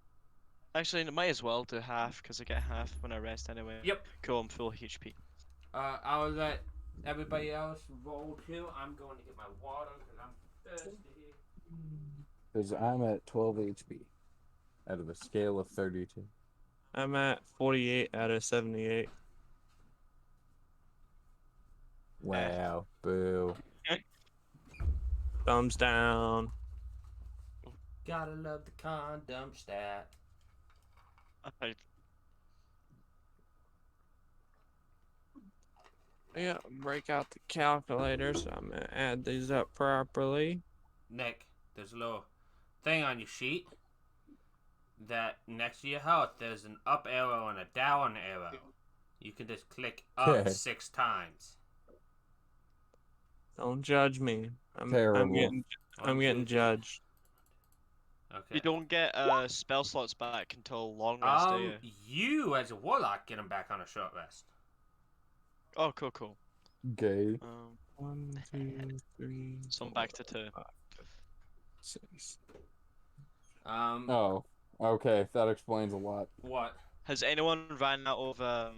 Actually, I might as well do half, because I get half when I rest anyway. Yep. Cool, I'm full HP. I'll let everybody else roll too. I'm going to get my water because I'm thirsty. Because I'm at 12 HP out of a scale of 32. I'm at 48 out of 78. Wow. Boo. Thumbs down. Gotta love the condom stat. I- Yeah, break out the calculator, so I'm gonna add these up properly. Nick, there's a little thing on your sheet that next to your health there's an up arrow and a down arrow. You can just click up Okay. 6 times. Don't judge me. I'm Terrible. getting One, two, three. judged. Okay. You don't get spell slots back until long rest, do you? You as a warlock get them back on a short rest. Oh, cool. Gay. 1, 2, 3. So I'm 4, back to 2. 5, 6. Oh. Okay. That explains a lot. What? Has anyone ran out of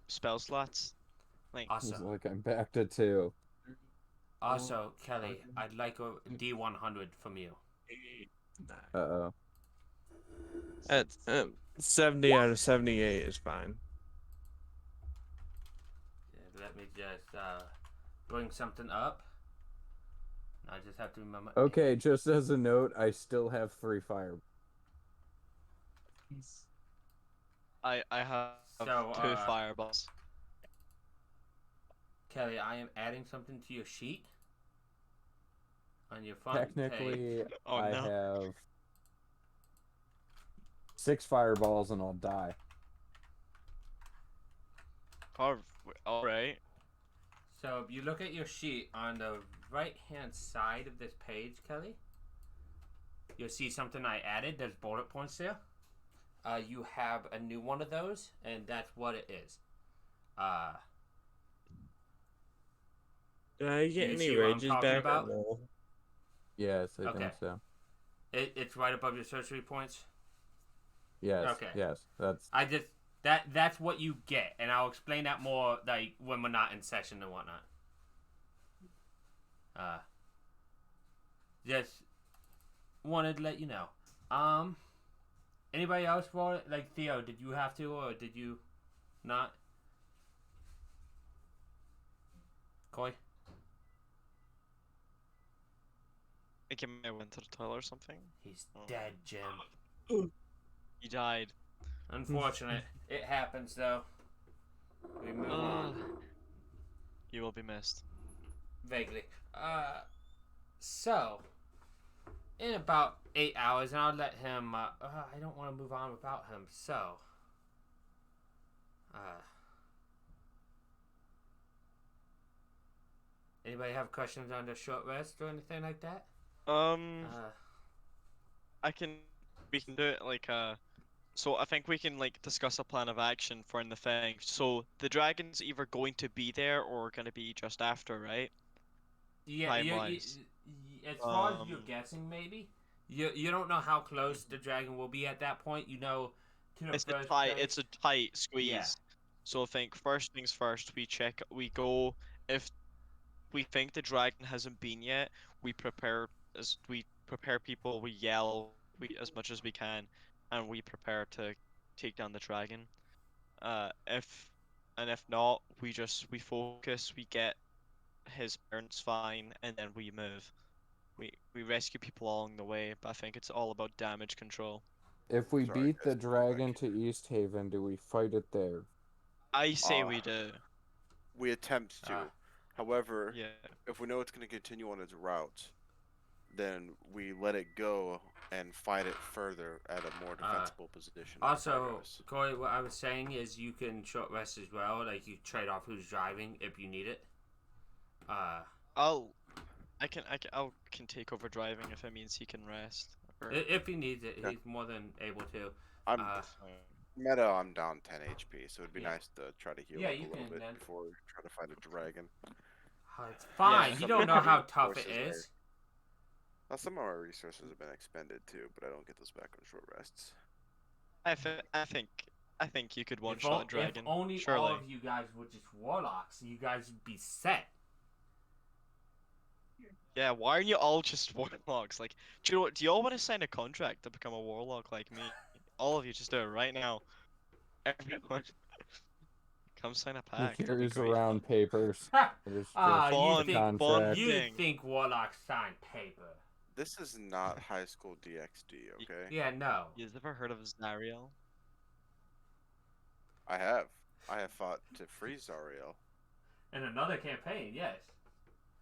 spell slots? It's Also, like I'm back to 2. Kelly, I'd like a D100 from you. 8, 9. Uh-oh. At 70 out of 78 is fine. Yeah, let me just bring something up. I just have to remember. Okay, just as a note, I still have 3 fire. I have So, 2 fireballs. Kelly, I am adding something to your sheet on your front page. Technically, Oh, I no. have 6 fireballs and I'll die. Alright. So, if you look at your sheet on the right-hand side of this page, Kelly, you'll see something I added. There's bullet points there. You have a new one of those, and that's what it is. Did I get You any see what I'm rages talking back? about? No. Yes, I Okay. think so. It's right above your sorcery points. Yes. Okay. Yes. That's I just that's what you get, and I'll explain that more like when we're not in session and whatnot. Just wanted to let you know. Anybody else for it? Like Theo, did you have to or did you not? Coy? I think he may have went to the toilet or something. He's Oh. dead, Jim. He died. Unfortunate. It happens though. We move on. You will be missed. Vaguely. So in about 8 hours, and I'll let him. I don't want to move on without him. So, anybody have questions on the short rest or anything like that? We can do it like so I think we can like discuss a plan of action for in the thing. So the dragon's either going to be there or gonna be just after, right? Yeah, Time-wise. as far as you're guessing, maybe you don't know how close the dragon will be at that point. You know, to the It's a first tight place. it's a tight squeeze. Yeah. So I think first things first, we go if we think the dragon hasn't been yet, we prepare people, we yell as much as we can, and we prepare to take down the dragon. If not, we focus, we get his parents fine, and then we move. We rescue people along the way, but I think it's all about damage control. if we Sorry, beat guys, the I'm back. dragon to East Haven, do we fight it there? I say we do. We attempt to. However, Yeah. if we know it's going to continue on its route, then we let it go and fight it further at a more defensible position. on Also, Tyros. Corey, what I was saying is you can short rest as well. Like you trade off who's driving if you need it. I'll I can take over driving if it means he can rest. Or, If he needs it, Yeah. he's more than able to. I'm Uh, meta. I'm down 10 HP, so it'd be Yeah. nice to try to heal Yeah, up a you little can bit then. before we try to fight a dragon. It's fine. Yeah. You don't know how tough it Resources is. Now, some of our resources have been expended too, but I don't get those back on short rests. I think you could one If, shot a if dragon. only Surely. all of you guys were just warlocks, you guys would be set. Yeah, why are you all just warlocks? Like, do you know what? Do you all want to sign a contract to become a warlock like me? All of you, just do it right now. Everyone, come sign a He pact. It'll be carries great around fun. papers. There's just You Bond, think contract. you bonding. think warlocks sign paper? This is not high school DxD, okay? Yeah, no. You ever heard of Zariel? I have. I have fought to free Zariel. In another campaign, yes.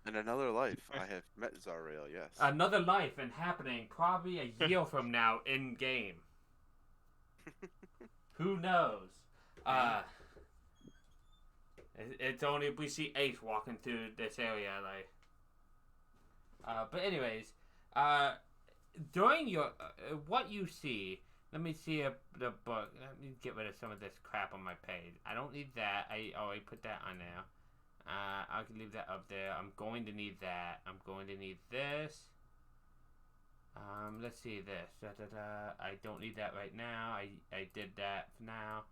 In another life, I have met Zariel, yes. Another life and happening probably a year from now in game. Who knows? It's only if we see Ace walking through this area, like. But anyways, during your what you see, let me see the book. Let me get rid of some of this crap on my page. I don't need that. I already put that on there. I can leave that up there. I'm going to need that. I'm going to need this. Let's see this. I don't need that right now. I did that for now.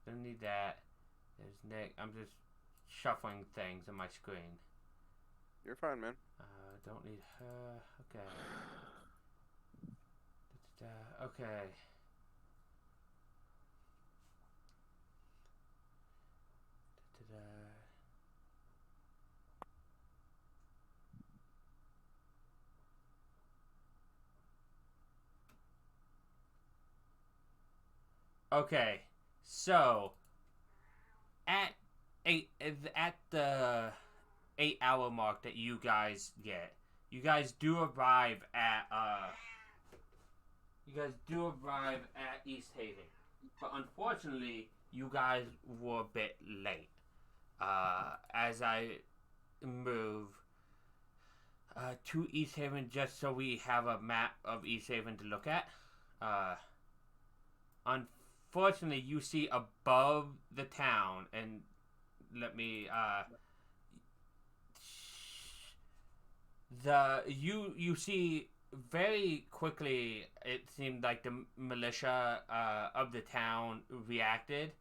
Don't need that. There's Nick. I'm just shuffling things on my screen. You're fine, man. Don't need her. Okay. Okay. Okay, so at the 8 hour mark that you guys get, you guys do arrive at East Haven, but unfortunately, you guys were a bit late. As I move to East Haven, just so we have a map of East Haven to look at. Unfortunately, you see above the town, and let me you see very quickly. It seemed like the militia of the town reacted.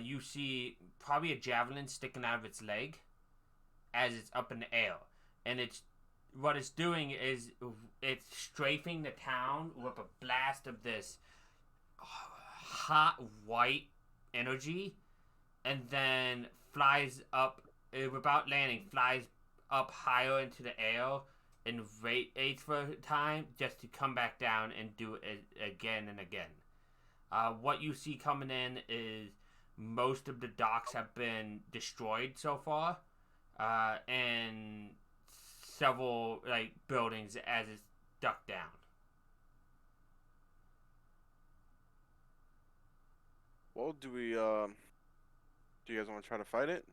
You see probably a javelin sticking out of its leg as it's up in the air, and what it's doing is it's strafing the town with a blast of this hot white energy, and then flies up without landing, flies up higher into the air and waits for time just to come back down and do it again and again. What you see coming in is most of the docks have been destroyed so far, and several buildings as it's ducked down. Well, do you guys want to try to fight it?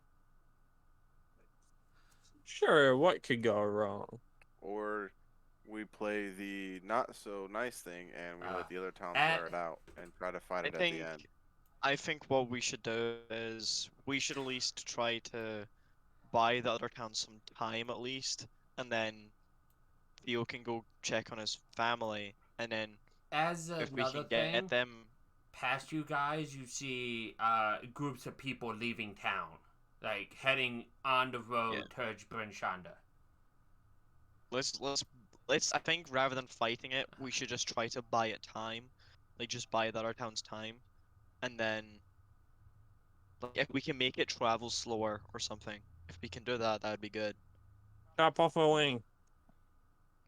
Sure, what could go wrong? Or we play the not so nice thing and we let the other towns at- wear it out and try to fight I it at think the end? I think what we should do is we should at least try to buy the other town some time at least, and then Theo can go check on his family, and then As if we another can get thing, them, past you guys, you see groups of people leaving town, like heading on the road towards Brynshanda. let's I think rather than fighting it, we should just try to buy it time, like just buy the other town's time, and then like if we can make it travel slower or something, if we can do that, that'd be good. Chop off a wing.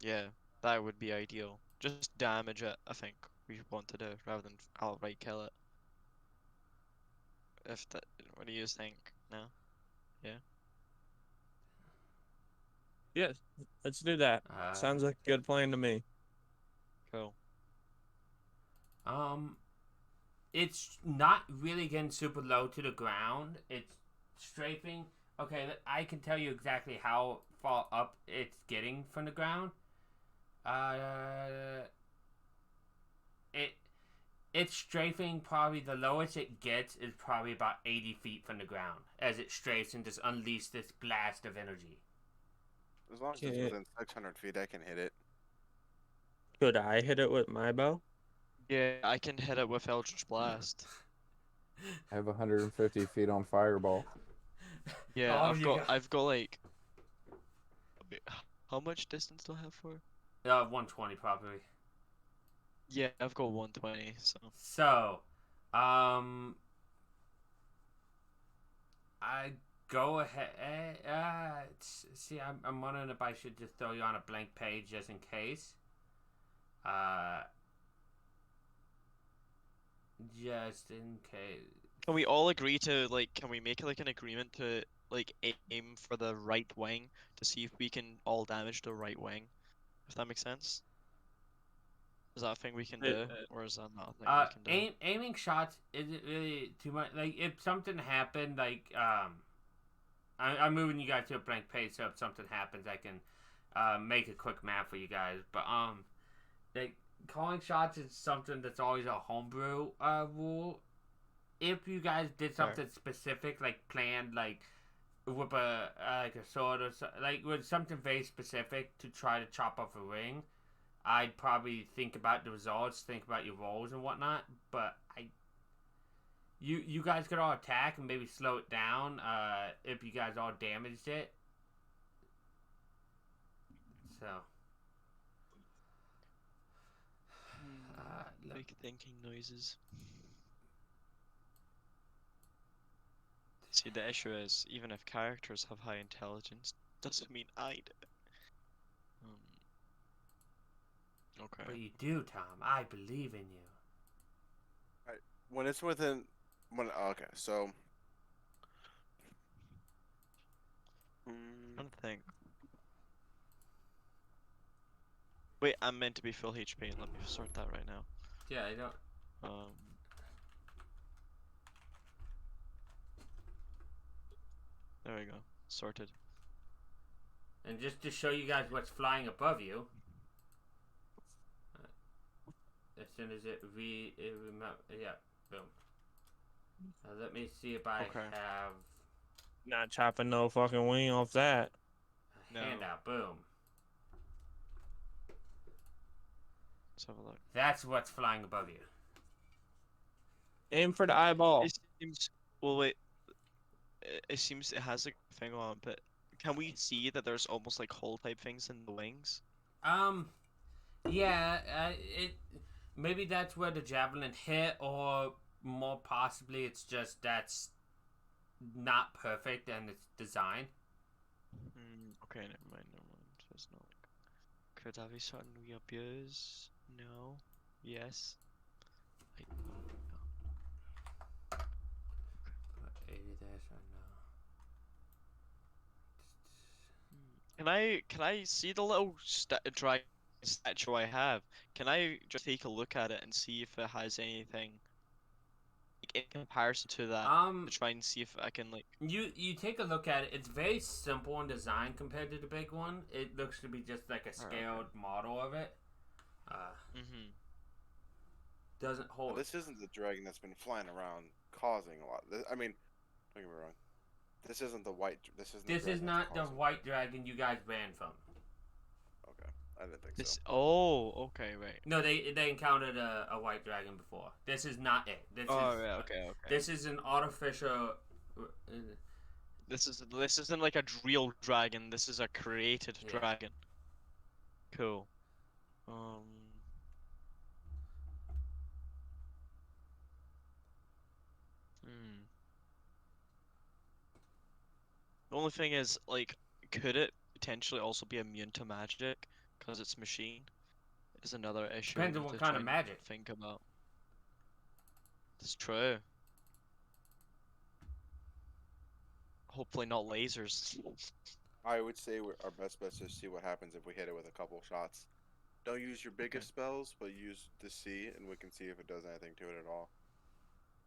Yeah, that would be ideal. Just damage it, I think we want to do rather than outright kill it. If that, what do you think? No? Yeah. Yeah, let's do that. Sounds like a good plan to me. Cool. It's not really getting super low to the ground. It's strafing. Okay, I can tell you exactly how far up it's getting from the ground. It's strafing. Probably the lowest it gets is probably about 80 feet from the ground as it strafes and just unleashes this blast of energy. As long as it's within 600 feet, I can hit it. Could I hit it with my bow? Yeah, I can hit it with Eldritch Blast. I have 150 feet on fireball. Yeah, Oh, I've got like. How much distance do I have for? 120 probably. Yeah, I've got 120. So. So, I go ahead. See, I'm wondering if I should just throw you on a blank page just in case. Just in case. Can we all agree to like? Can we make like an agreement to like aim for the right wing to see if we can all damage the right wing? If that makes sense. Is that a thing we can do, or is that not a thing we can do? Aiming shots isn't really too much. Like if something happened, like I'm moving you guys to a blank page, so if something happens, I can make a quick map for you guys. But like calling shots is something that's always a homebrew rule. If you guys did something specific, like planned, like with a like a sword or like with something very specific to try to chop off a ring, I'd probably think about the results, think about your rolls and whatnot. But you guys could all attack and maybe slow it down if you guys all damaged it. So. Big thinking noises. See, the issue is, even if characters have high intelligence, doesn't mean I do. Okay. But you do, Tom. I believe in you. Right. When it's within, okay, so. I'm trying to think. Wait, I'm meant to be full HP. Let me sort that right now. Yeah, I don't. There we go. Sorted. And just to show you guys what's flying above you, as soon as it yeah, boom. Let me see if I have Not chopping no fucking wing off that. a handout. Boom. Let's have a look. That's what's flying above you. Aim for the eyeball. It seems. Well, wait. It seems it has a thing on, but can we see that there's almost like hole type things in the wings? Yeah. It maybe that's where the javelin hit, or more possibly it's just that's not perfect and it's design. Okay, never mind. There's no like. Could have certain weird beers? No. Yes. Can I see the little dragon statue I have? Can I just take a look at it and see if it has anything like, in comparison to that? To try and see if I can like. You take a look at it. It's very simple in design compared to the big one. It looks to be just like a scaled model of it. Doesn't hold. Well, this isn't the dragon that's been flying around causing a lot. I mean, don't get me wrong. This isn't the white. This is not the white dragon you guys ran from. Okay, I didn't think so. Oh, okay, right. No, they encountered a white dragon before. This is not it. Okay. This is an artificial. This isn't like a real dragon. This is a created dragon. Cool. The only thing is, like, could it potentially also be immune to magic because it's machine? Is another issue. Depends on what kind of magic. Think about. It's true. Hopefully not lasers. I would say our best bet is to see what happens if we hit it with a couple shots. Don't use your biggest spells, but use the sea, and we can see if it does anything to it at all.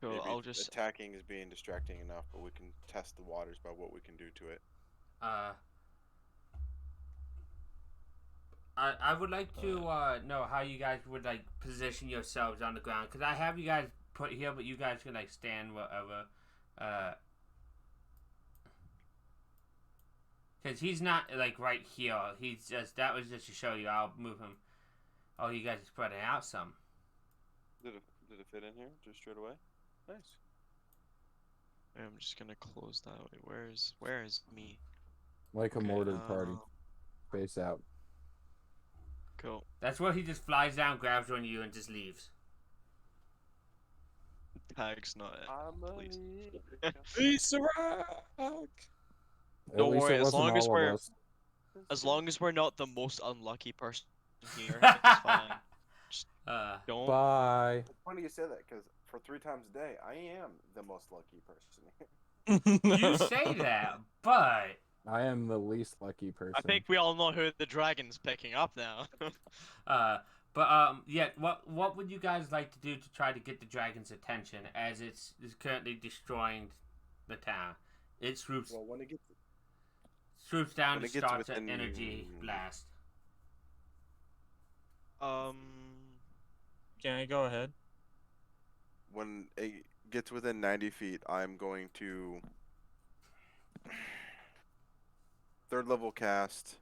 Cool. Maybe I'll just. attacking is being distracting enough, but we can test the waters by what we can do to it. I would like to know how you guys would like position yourselves on the ground, because I have you guys put here, but you guys can like stand wherever. Because he's not like right here. He's just, that was just to show you. I'll move him. Oh, you guys are spreading out some. Did it fit in here just straight away? Nice. I'm just gonna close that. Wait, where is me? Like a Okay, mortar party. Space out. Cool. That's where he just flies down, grabs on you, and just leaves. Tag's not it. Please. Piece of rock. At Don't least worry, it as wasn't long as all we're of us. as long as we're not the most unlucky person here, it's fine. Don't. Bye. It's funny you say that, because for 3 times a day, I am the most lucky person. You say that, but I am the least lucky person. I think we all know who the dragon's picking up now. yeah. What would you guys like to do to try to get the dragon's attention, as it's currently destroying the town? It swoops Well, when it gets down when and it gets starts an within- energy blast. Can I go ahead? when it gets within 90 feet, I'm going to 3rd level cast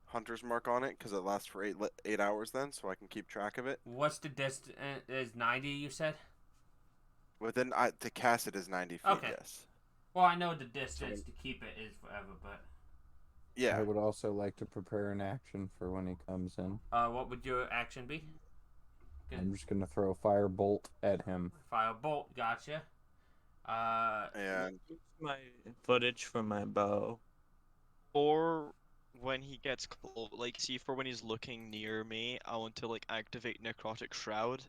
Hunter's Mark on it, because it lasts for 8 hours then, so I can keep track of it. What's the distance? Is 90? You said. Within to cast it is 90 feet. Okay. Yes. Well, I know the distance to keep it is forever, but Yeah. I would also like to prepare an action for when he comes in. what would your action be? Good. I'm just gonna throw a fire bolt at him. Fire bolt, gotcha. And My footage from my bow. Or when he gets close, like, see, for when he's looking near me, I want to like activate Necrotic Shroud,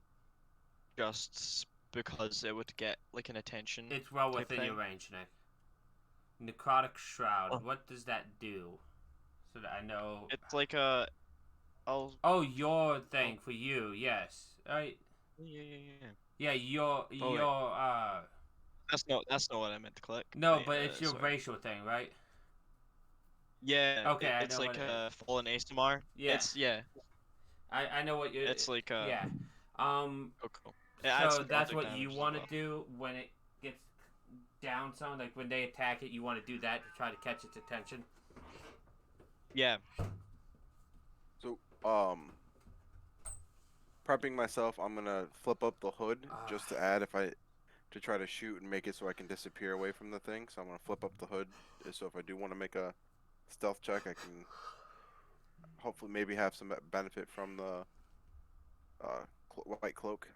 just because it would get like an attention. it's well type within your thing. range, Nick. Necrotic Shroud. Oh. What does that do? So that I know. It's like a. I'll. Oh, your thing for you. Yes. Right. Yeah. Yeah, your wait. That's not what I meant to click. No, but it's your sorry. racial thing, right? Yeah. Okay, I it's know like what it a fallen Astamar. Yeah. It's yeah. I know what you. It's like a. Yeah. Oh, cool. It adds So that's necrotic what damage you as want to well. do when it gets down some, like when they attack it, you want to do that to try to catch its attention. Yeah. so prepping myself, I'm gonna flip up the hood just to add to try to shoot and make it so I can disappear away from the thing. So I'm gonna flip up the hood, so if I do want to make a stealth check, I can hopefully maybe have some benefit from the white cloak.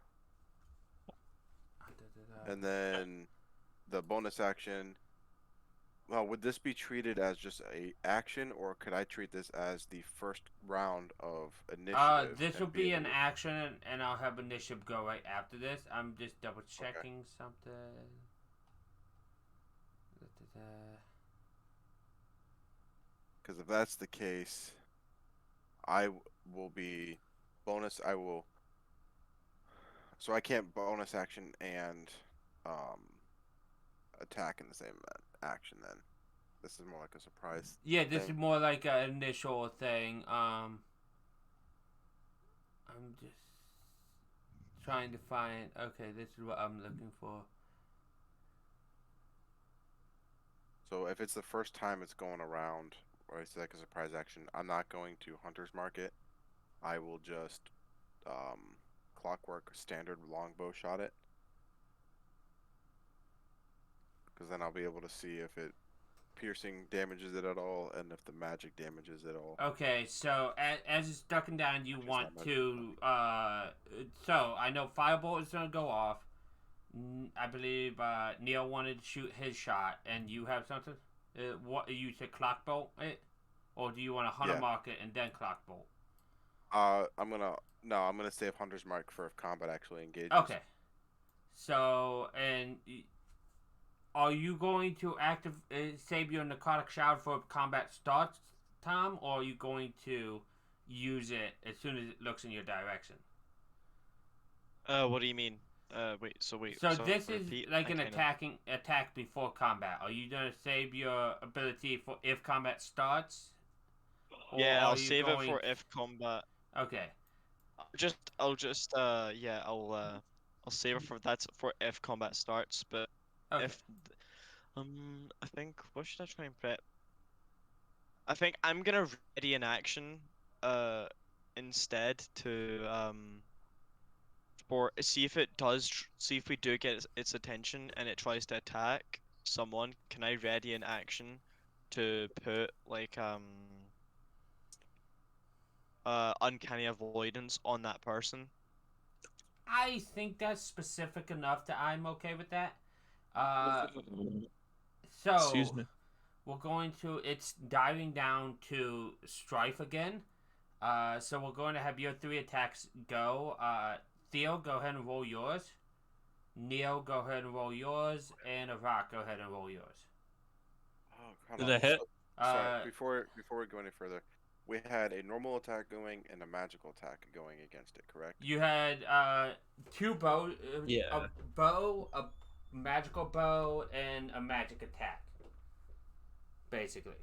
And then the bonus action. Well, would this be treated as just a action, or could I treat this as the first round of initiative? This will and be able an to- action, and I'll have initiative go right after this. I'm just double checking something. Because if that's the case, I will be bonus. I will. So I can't bonus action and attack in the same action. Then this is more like a surprise. Yeah, this thing. is more like an initial thing. I'm just trying to find. Okay, this is what I'm looking for. So if it's the first time it's going around, or it's like a surprise action, I'm not going to Hunter's Market. I will just clockwork standard longbow shot it. Because then I'll be able to see if it piercing damages it at all, and if the magic damages it all. Okay, so as it's ducking down, you Which is want not much. to. So I know firebolt is gonna go off. I believe Neil wanted to shoot his shot, and you have something. What you said, clockbolt it, or do you want to hunter Yeah. mark it and then clockbolt? I'm gonna save Hunter's Mark for if combat actually engages. Okay. So are you going to save your narcotic shower for combat starts, Tom, or are you going to use it as soon as it looks in your direction? What do you mean? Wait. So So this is repeat. like I an kinda. attack before combat. Are you gonna save your ability for if combat starts, or Yeah, are I'll you save it going? for if combat. Okay, Yeah, I'll save it for that's for if combat starts. But okay, if, I think what should I try and prep? I think I'm gonna ready an action, uh, instead to for see if it does see if we do get its attention and it tries to attack someone. Can I ready an action to put like uncanny avoidance on that person? I think that's specific enough that I'm okay with that. Uh, Excuse so me. we're going to. It's diving down to strife again. So we're going to have your 3 attacks go. Theo, go ahead and roll yours. Neo, go ahead and roll yours, and Arak, go ahead and roll yours. Oh, hold Did on. I hit? Sorry, Uh, before we go any further, we had a normal attack going and a magical attack going against it, correct? you had 2 bow, Yeah. a bow, a magical bow, and a magic attack. Basically,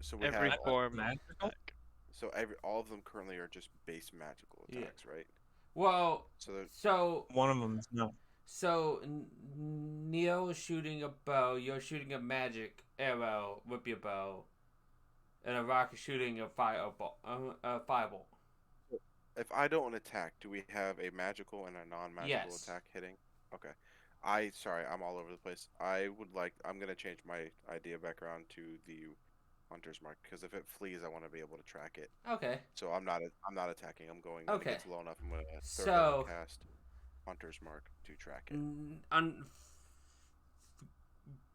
So we Every have form of magical? attack. so all of them currently are just base magical Yeah. attacks, right? well, So so One of them is no. so Neo is shooting a bow. You're shooting a magic arrow with your bow, and Arak is shooting a fireball. Fireball. if I don't attack, do we have a magical and a non-magical Yes. attack hitting? Okay. Sorry, I'm all over the place. I'm gonna change my idea back around to the hunter's mark because if it flees, I want to be able to track it. Okay. So I'm not attacking. I'm going when it Okay. gets low enough. I'm gonna third So- level cast hunter's mark to track it.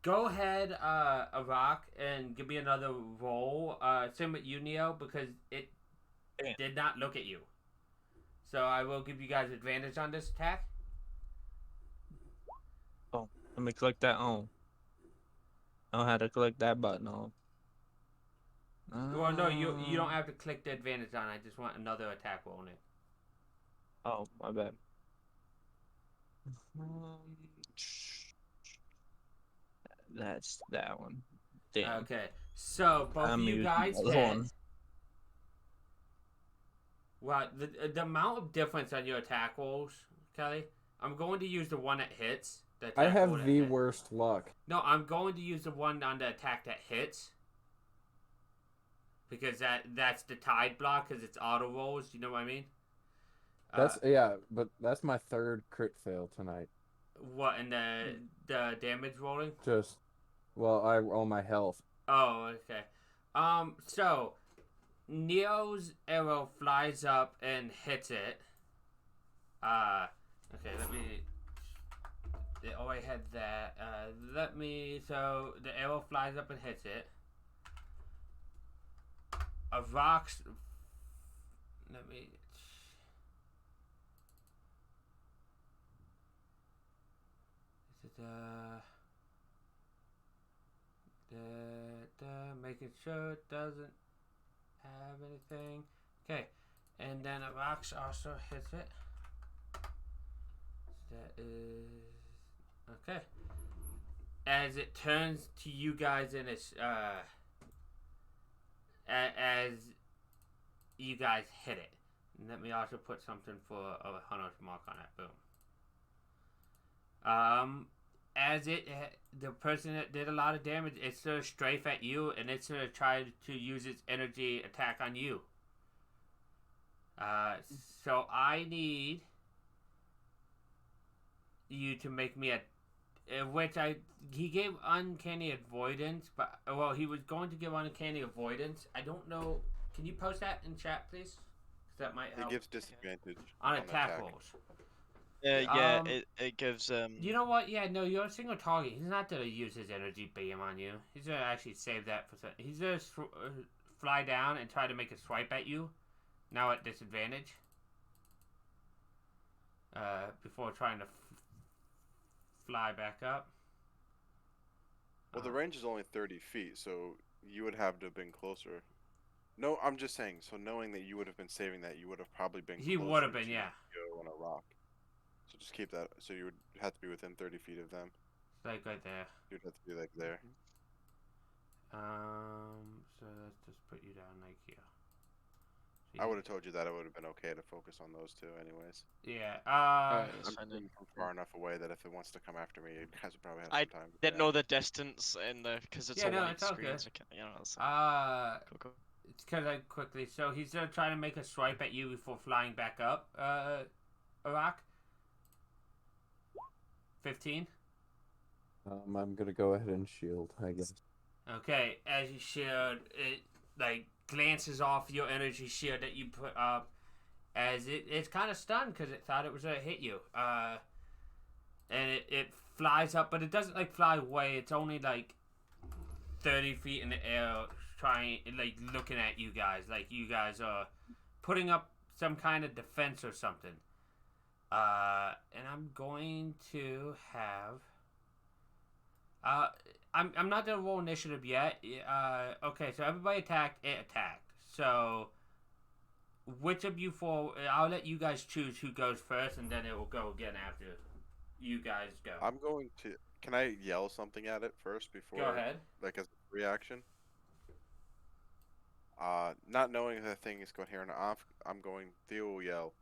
Go ahead, Arak, and give me another roll. Same with you, Neo, because it Damn. did not look at you. So I will give you guys advantage on this attack. Let me click that on. I know how to click that button on. Well, no, you don't have to click the advantage on. I just want another attack roll on it. Oh, my bad. That's that one. Damn. Okay, so both I'm of you using guys the other hit. one. Well, the amount of difference on your attack rolls, Kelly. I'm going to use the one that hits. The I attack roll have that the hits. worst luck. No, I'm going to use the one on the attack that hits. Because that's the tide block, because it's auto rolls. You know what I mean? That's yeah, but that's my third crit fail tonight. What in the damage rolling? Just I roll my health. Oh, okay. So Neo's arrow flies up and hits it. Okay, let me. Oh, I had that. So the arrow flies up and hits it. A rock's. Let me. Is it making sure it doesn't have anything. Okay, and then a rock also hits it. That is okay. As it turns to you guys and it's as you guys hit it. And let me also put something for a hunter's mark on that. Boom. As the person that did a lot of damage, it's gonna strafe at you, and it's gonna try to use its energy attack on you. So I need you to make me he gave uncanny avoidance, but he was going to give uncanny avoidance. I don't know. Can you post that in chat, please? 'Cause that might help. It gives disadvantage on the attack rolls. Yeah, it gives You know what? Yeah, no, you're a single target. He's not gonna use his energy beam on you. He's gonna actually save that for. He's gonna fly down and try to make a swipe at you. Now at disadvantage. Before trying to fly back up. Well, the range is only 30 feet, so you would have to have been closer. No, I'm just saying. So knowing that you would have been saving that, you would have probably been He closer would have been, to yeah. Theo on a rock. So just keep that. So you would have to be within 30 feet of them. Like right there. You'd have to be like there. So let's just put you down like here. So I would have told you that it would have been okay to focus on those two, anyways. Yeah. Alright, that's I'm fine then. shooting from far enough away that if it wants to come after me, it guys would probably have I some time. Didn't know the distance in the because it's Yeah, a no, white it's all screen. good. So you know, it's cool, cool. It's kind of quickly. So he's gonna try to make a swipe at you before flying back up. Iraq. 15. I'm gonna go ahead and shield, I guess. Okay, as you shield, it like glances off your energy shield that you put up, as it's kind of stunned because it thought it was gonna hit you. And it flies up, but it doesn't like fly away. It's only like 30 feet in the air, trying like looking at you guys, like you guys are putting up some kind of defense or something. And I'm going to have. I'm not gonna roll initiative yet. Okay, so everybody attacked. It attacked. So, which of you four? I'll let you guys choose who goes first, and then it will go again after you guys go. I'm going to. Can I yell something at it first before? Go ahead. Like as a reaction. Not knowing the thing is coherent, I'm going. Theo will yell.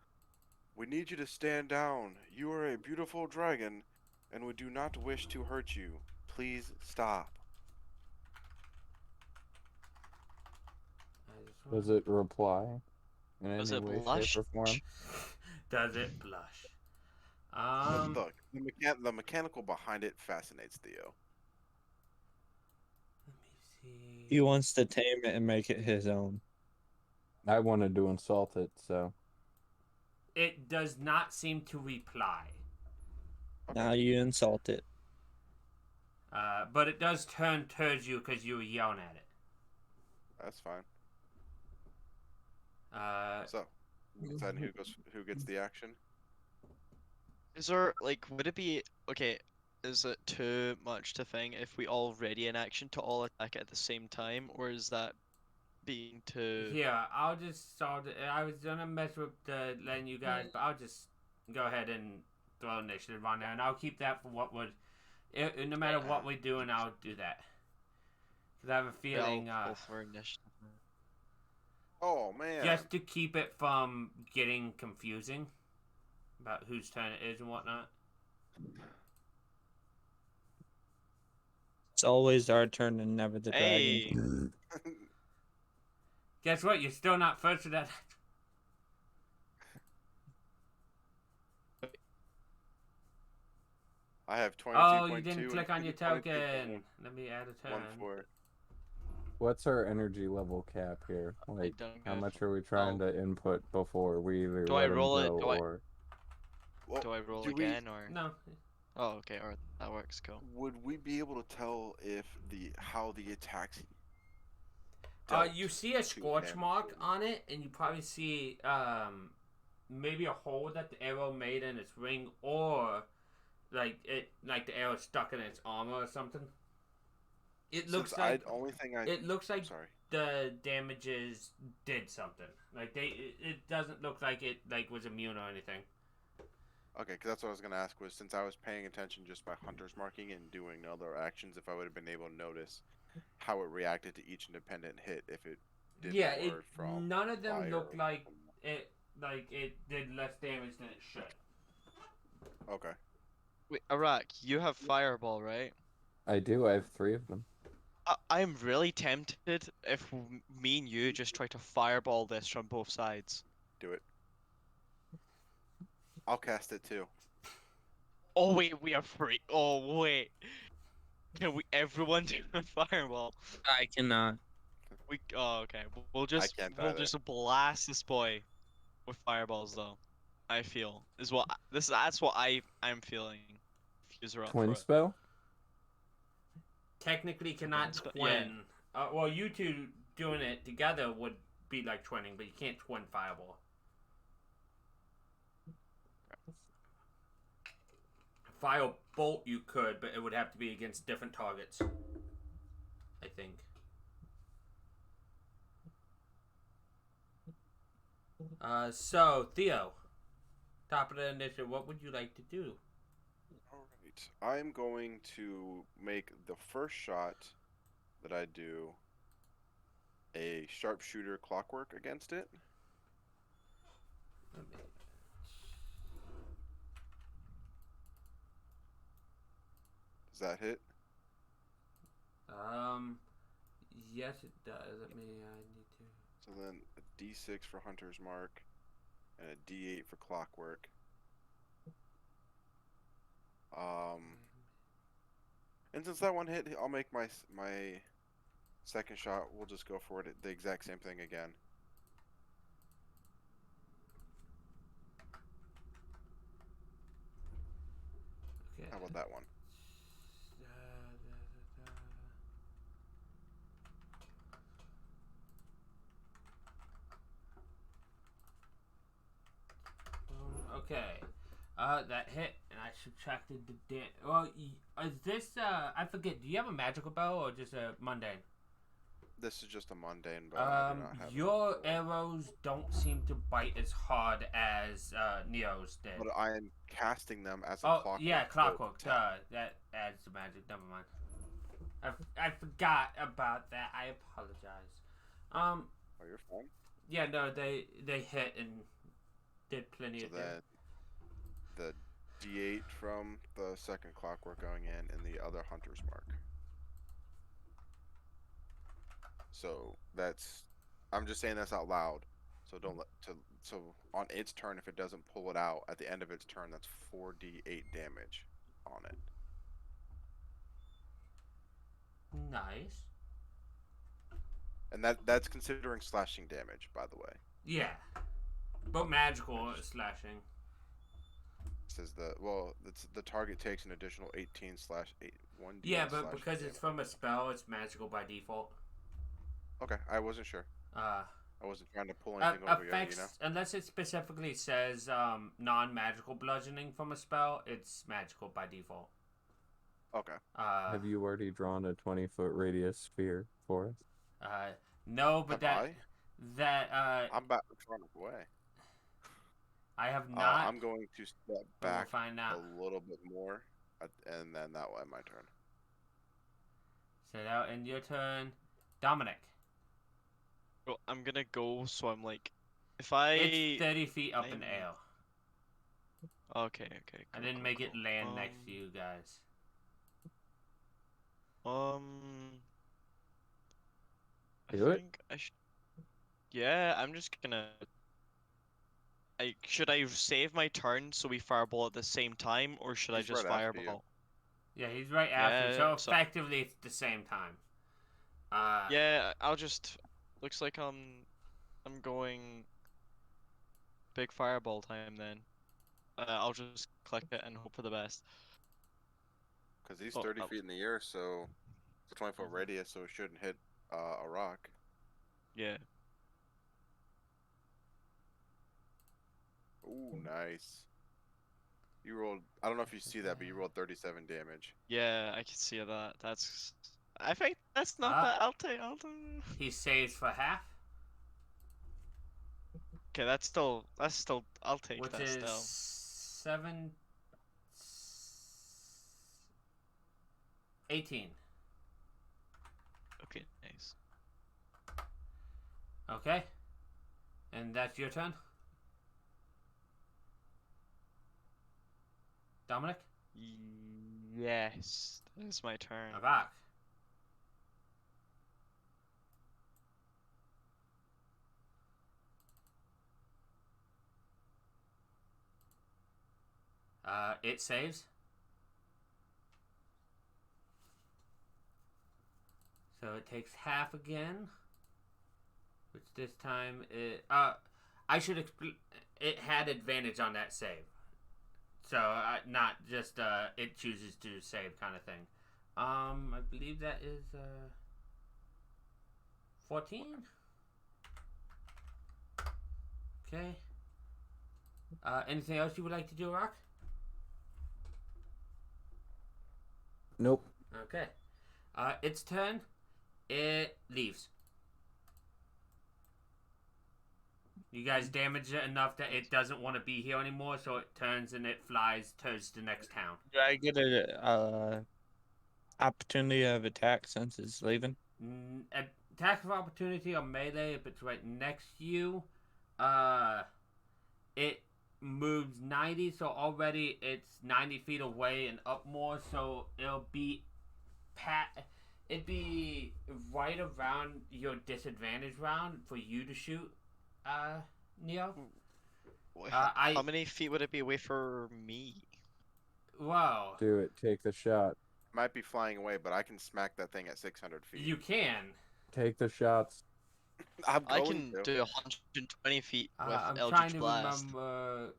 We need you to stand down. You are a beautiful dragon, and we do not wish to hurt you. Please stop. Does it reply in Does any it way, blush? shape, or form? Does it blush? Look, the mechanical behind it fascinates Theo. Let me see. He wants to tame it and make it his own. I wanted to insult it, so. It does not seem to reply. Now you insult it. But it does turn towards you because you were yelling at it. That's fine. So, Then who gets the action? Is there like would it be okay? Is it too much to think if we all ready in action to all attack at the same time, or is that being too? here, I'll just solve it. I was gonna mess with letting you guys, but I'll just go ahead and throw initiative on there, and I'll keep that for what would. No matter what we're doing, I'll do that. Because I have a feeling. I'll go for initiative. Oh man. Just to keep it from getting confusing about whose turn it is and whatnot. It's always our turn and never the Hey, dragon. Guess what? You're still not first to that. I have 22.2. Oh, you didn't and click on your 22.1. token. Let me add a turn. 1-4. What's our energy level cap here? Like, don't how know. much are we trying to input before we either Do let I him roll it? go Do I- or... Well, do I roll do we- again or? No. Oh, okay, or that works. Cool. Would we be able to tell if how the attacks? You see a scorch him? mark on it, and you probably see maybe a hole that the arrow made in its ring, or like the arrow stuck in its armor or something. It looks like it looks like sorry. the damages did something. Like it doesn't look like it was immune or anything. Okay, because that's what I was gonna ask was since I was paying attention just by hunter's marking and doing other actions, if I would have been able to notice how it reacted to each independent hit, if it did more from none of them fire look or like from- it. Like it did less damage than it should. Okay. Wait, Iraq, you have fireball, right? I do, I have 3 of them. I'm really tempted if me and you just try to fireball this from both sides. Do it. I'll cast it too. Oh wait, we are free. Oh wait, can we everyone do a fireball? I cannot. Oh okay. We'll just can't we'll either. just blast this boy with fireballs though. I feel is what that's what I'm feeling. If you're up for Twin it. spell? Technically, cannot But, twin. Well, you two doing it together would be like twinning, but you can't twin fireball. Fire bolt you could, but it would have to be against different targets. I think. So Theo, top of the initiative, what would you like to do? All right. I'm going to make the first shot that I do a sharpshooter clockwork against it. Let me- Does that hit? Yes, it does. Let me. I need to. So then a D6 for Hunter's Mark and a D8 for clockwork. And since that one hit, I'll make my second shot. We'll just go for it. The exact same thing again. Okay. How about that one? Okay. That hit, and I subtracted the Well, is this? I forget. Do you have a magical bow or just a mundane? This is just a mundane bow. I do not have Your a- arrows don't seem to bite as hard as Neo's did. But I am casting them as a Oh clockwork. yeah, clockwork. attack. That adds the magic. Never mind. I forgot about that. I apologize. Oh, you're fine. Yeah, no, they hit and did plenty So of damage. then the D8 from the second clockwork going in, and the other Hunter's Mark. So that's, I'm just saying that's out loud. So don't let so on its turn, if it doesn't pull it out at the end of its turn, that's 4d8 damage on it. Nice. And that's considering slashing damage, by the way. Yeah, but magical slashing. It says the target takes an additional 18/8 1d8 Yeah, but slashing because it's damage. from a spell, it's magical by default. Okay, I wasn't sure. I wasn't trying to pull anything over here, you know. Unless it specifically says non-magical bludgeoning from a spell, it's magical by default. Okay. Have you already drawn a 20-foot radius sphere for us? No, but Have I'm about to run away. I have not. I'm going to step We'll back find out. a little bit more, and then that will end my turn. Set out in your turn, Dominic. Well, I'm gonna go, so I'm like, if It's 30 feet up in the air. Okay. I cool, didn't cool, make it cool. land next to you guys. I Do it? think I should. Yeah, I'm just gonna. Should I save my turn so we fireball at the same time, or should I He's just right after you. fireball? Yeah, he's right after you, Yeah, so effectively it's the same time. Yeah, I'll just. Looks like I'm going. Big fireball time then. I'll just click it and hope for the best. Because he's Oh, 30 feet in the air, so it's a 20-foot radius, so it shouldn't hit a rock. Yeah. Ooh, nice. You rolled. I don't know if you see that, but you rolled 37 damage. Yeah, I can see that. That's. I think that's not bad. I'll take. He saves for half, Okay, that's still. I'll take which that is still. 18. Okay, nice. Okay. And that's your turn? Dominic? Yes, it's my turn. Avak. It saves. So it takes half again. Which this time it I should explain. It had advantage on that save. So not just it chooses to save kind of thing. I believe that is 14. Okay. Anything else you would like to do, Rock? Nope. Okay. Its turn. It leaves. You guys damage it enough that it doesn't want to be here anymore, so it turns and it flies towards the next town. Do I get a opportunity of attack since it's leaving? Attack of opportunity on melee if it's right next to you. It moves 90, so already it's 90 feet away and up more, so it'll be it'd be right around your disadvantage round for you to shoot, Neo. How many feet would it be away for me? Wow. Do it. Take the shot. Might be flying away, but I can smack that thing at 600 feet. You can. Take the shots. I can do 120 feet with I'm Eldritch trying to Blast. remember.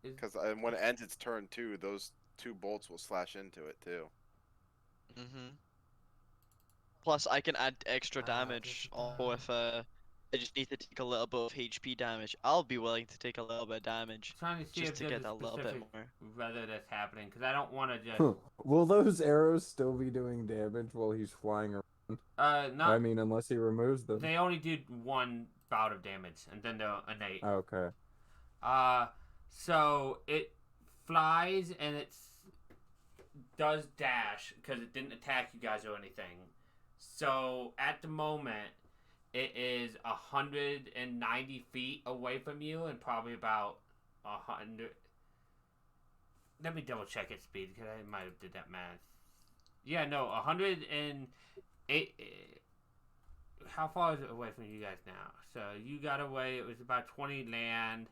Because when it ends its turn too, those 2 bolts will slash into it too. Plus, I can add extra Ah, damage. this- Or if I just need to take a little bit of HP damage, I'll be willing to take a little bit of damage Trying to see just if to there's get a a little bit specific more. weather that's happening, because I don't want to just. Will those arrows still be doing damage while he's flying around? No. I mean, unless he removes them. They only do 1 bout of damage, and then they're innate. Okay. So it flies and it does dash because it didn't attack you guys or anything. So at the moment, it is 190 feet away from you and probably about 100. Let me double check its speed because I might have did that math. Yeah, no, 108. How far is it away from you guys now? So you got away. It was about 20 land,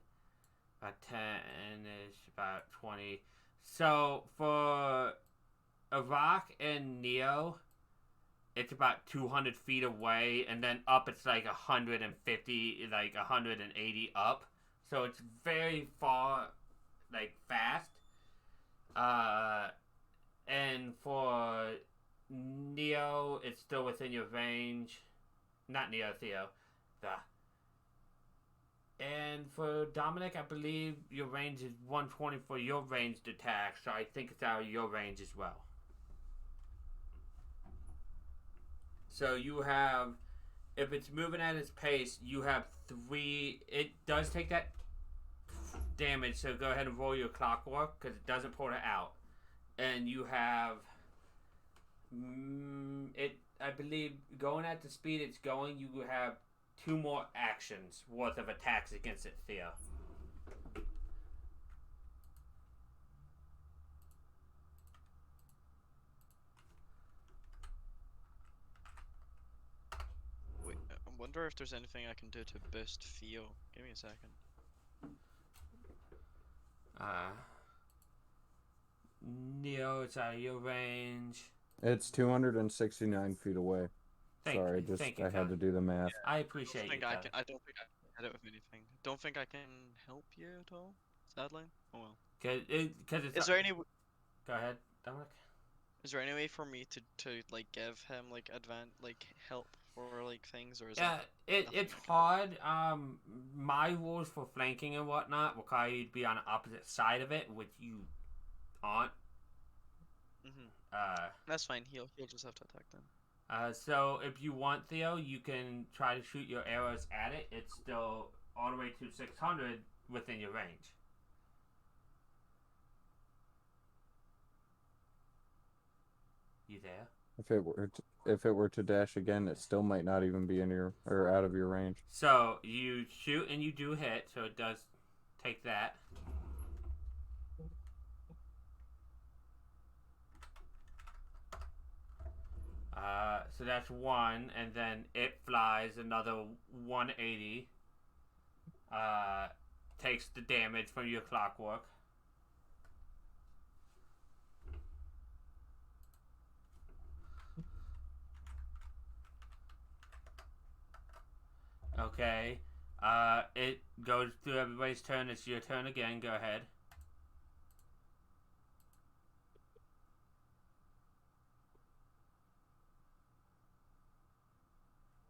about 10 is about 20. So for Iraq and Neo, it's about 200 feet away, and then up it's like 150, like 180 up. So it's very far, like fast. And for Neo, it's still within your range. Not Neo, Theo. And for Dominic, I believe your range is 120 for your ranged attack, so I think it's out of your range as well. So you have, if it's moving at its pace, you have 3. It does take that damage, so go ahead and roll your clockwork because it doesn't pull it out. And you have I believe going at the speed it's going, you have 2 more actions worth of attacks against it, Theo. Wait, I wonder if there's anything I can do to boost Theo. Give me a second. Neo, it's out of your range. It's 269 feet away. Sorry, thank you, I had to do the math. I appreciate you. I don't think I can hit it with anything. Don't think I can help you at all. Sadly. Oh well. Cause it's. Is there any? Go ahead, Dominic. Is there any way for me to like give him like help or like things, or is it's I can hard. My rules for flanking and whatnot require you to be on the opposite side of it, which you aren't. That's fine. He'll just have to attack then. So if you want, Theo, you can try to shoot your arrows at it. It's still all the way to 600 within your range. You there? If it were to dash again, it still might not even be in your or out of your range. So you shoot and you do hit, so it does take that. So that's 1, and then it flies another 180. Takes the damage from your clockwork. Okay. It goes through everybody's turn. It's your turn again. Go ahead.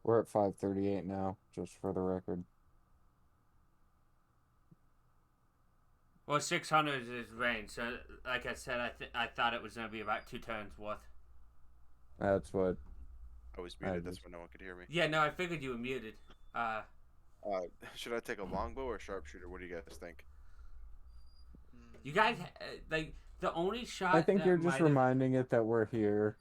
We're at 538 now, just for the record. Well, 600 is range, so like I said, I thought it was going to be about 2 turns worth. That's what I was I muted. That's just- why no one could hear me. Yeah, no, I figured you were muted. Should I take a longbow or sharpshooter? What do you guys think? You guys, like, the only shot I think that you're just might have... reminding it that we're here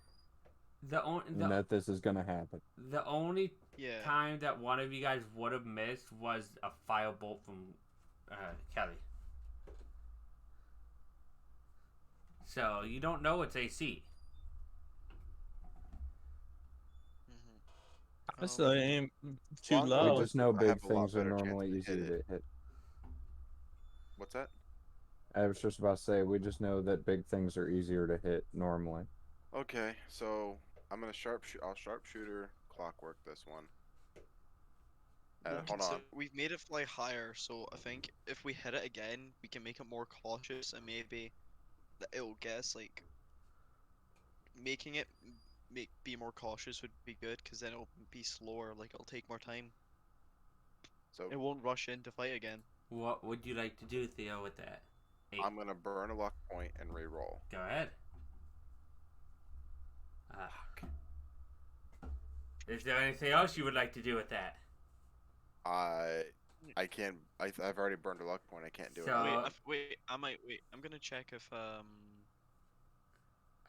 The and that this is gonna happen. only Yeah. time that one of you guys would have missed was a firebolt from Kelly. So you don't know it's AC. Mm-hmm. Honestly, it ain't too Longbow We low. just know I have big a lot things are better chance normally to easier hit to it. hit. What's that? I was just about to say, we just know that big things are easier to hit normally. Okay, so I'm gonna I'll sharpshooter clockwork this one. Hold on. We've made it fly higher, so I think if we hit it again, we can make it more cautious, and maybe it'll guess like making it be more cautious would be good, because then it'll be slower. Like it'll take more time. So It won't rush in to fight again. What would you like to do, Theo, with that? 8. I'm gonna burn a luck point and re-roll. Go ahead. Is there anything else you would like to do with that? I can't. I've already burned a luck point. I can't do So- it. Wait. I might wait. I'm gonna check if I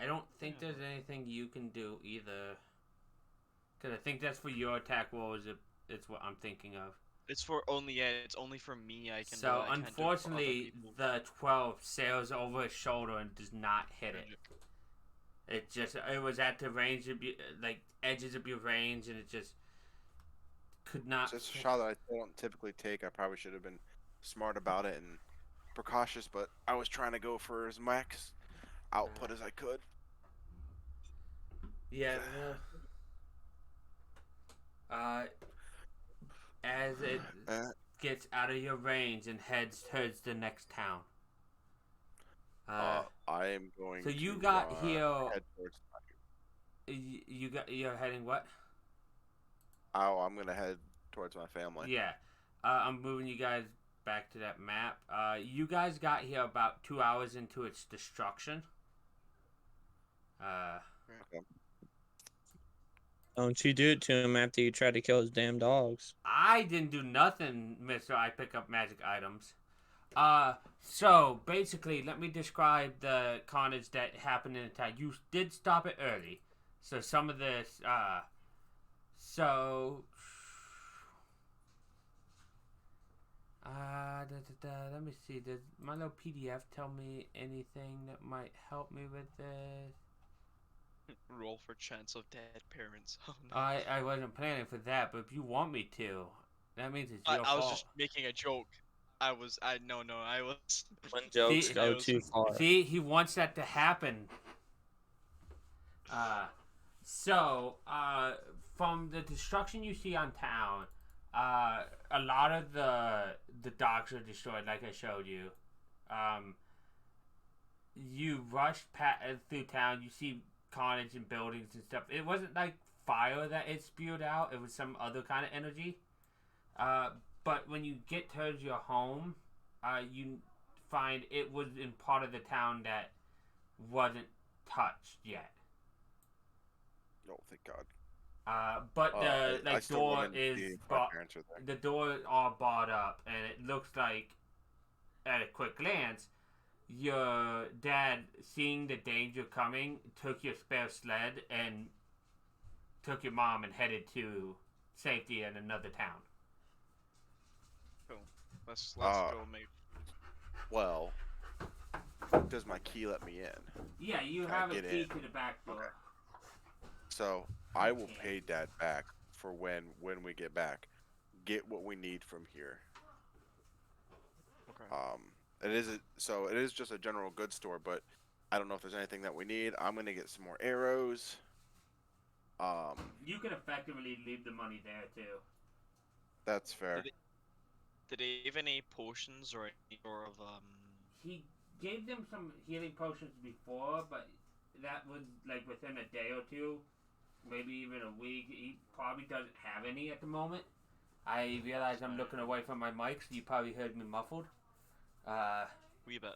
don't think Yeah. there's anything you can do either. Because I think that's for your attack rolls. It's what I'm thinking of. it's only for me. I can. So do it. I can't do it for other unfortunately, people. the 12 sails over his shoulder and does not hit it. It was at the range of like edges of your range, and it just could not. It's a shot that I don't typically take. I probably should have been smart about it and precautious, but I was trying to go for as max output as I could. Yeah. As it gets out of your range and heads towards the next town. I am going. So you to, got here. Head towards. You're heading what? Oh, I'm gonna head towards my family. Yeah. I'm moving you guys back to that map. You guys got here about 2 hours into its destruction. Don't you do it to him after you try to kill his damn dogs. I didn't do nothing, mister. I pick up magic items. So basically, let me describe the carnage that happened in the town. You did stop it early. So some of this, let me see. Does my little PDF tell me anything that might help me with this? Roll for chance of dead parents. Oh, no. I wasn't planning for that, but if you want me to, that means it's I your was fault. just making a joke. I was. When jokes See- go too far. See, he wants that to happen. From the destruction you see on town, a lot of the docks are destroyed, like I showed you. You rush through town, you see carnage and buildings and stuff. It wasn't like fire that it spewed out, it was some other kind of energy. But when you get towards your home, you find it was in part of the town that wasn't touched yet. Oh, thank God. But I the still door wanted to is see if my parents are there. the door is all barred up, and it looks like, at a quick glance, your dad, seeing the danger coming, took your spare sled and took your mom and headed to safety in another town. Cool. Let's Ah. go, mate. Well, does my key let me in? Yeah, you Can I have a get key in? to the back door. So I will pay Dad back for when we get back. Get what we need from here. Okay. It is just a general goods store, but I don't know if there's anything that we need. I'm gonna get some more arrows. You can effectively leave the money there too. That's fair. Did he have any potions or any sort of He gave them some healing potions before, but that was like within a day or two, maybe even a week. He probably doesn't have any at the moment. I realize I'm looking away from my mic, so you probably heard me muffled. wee bit?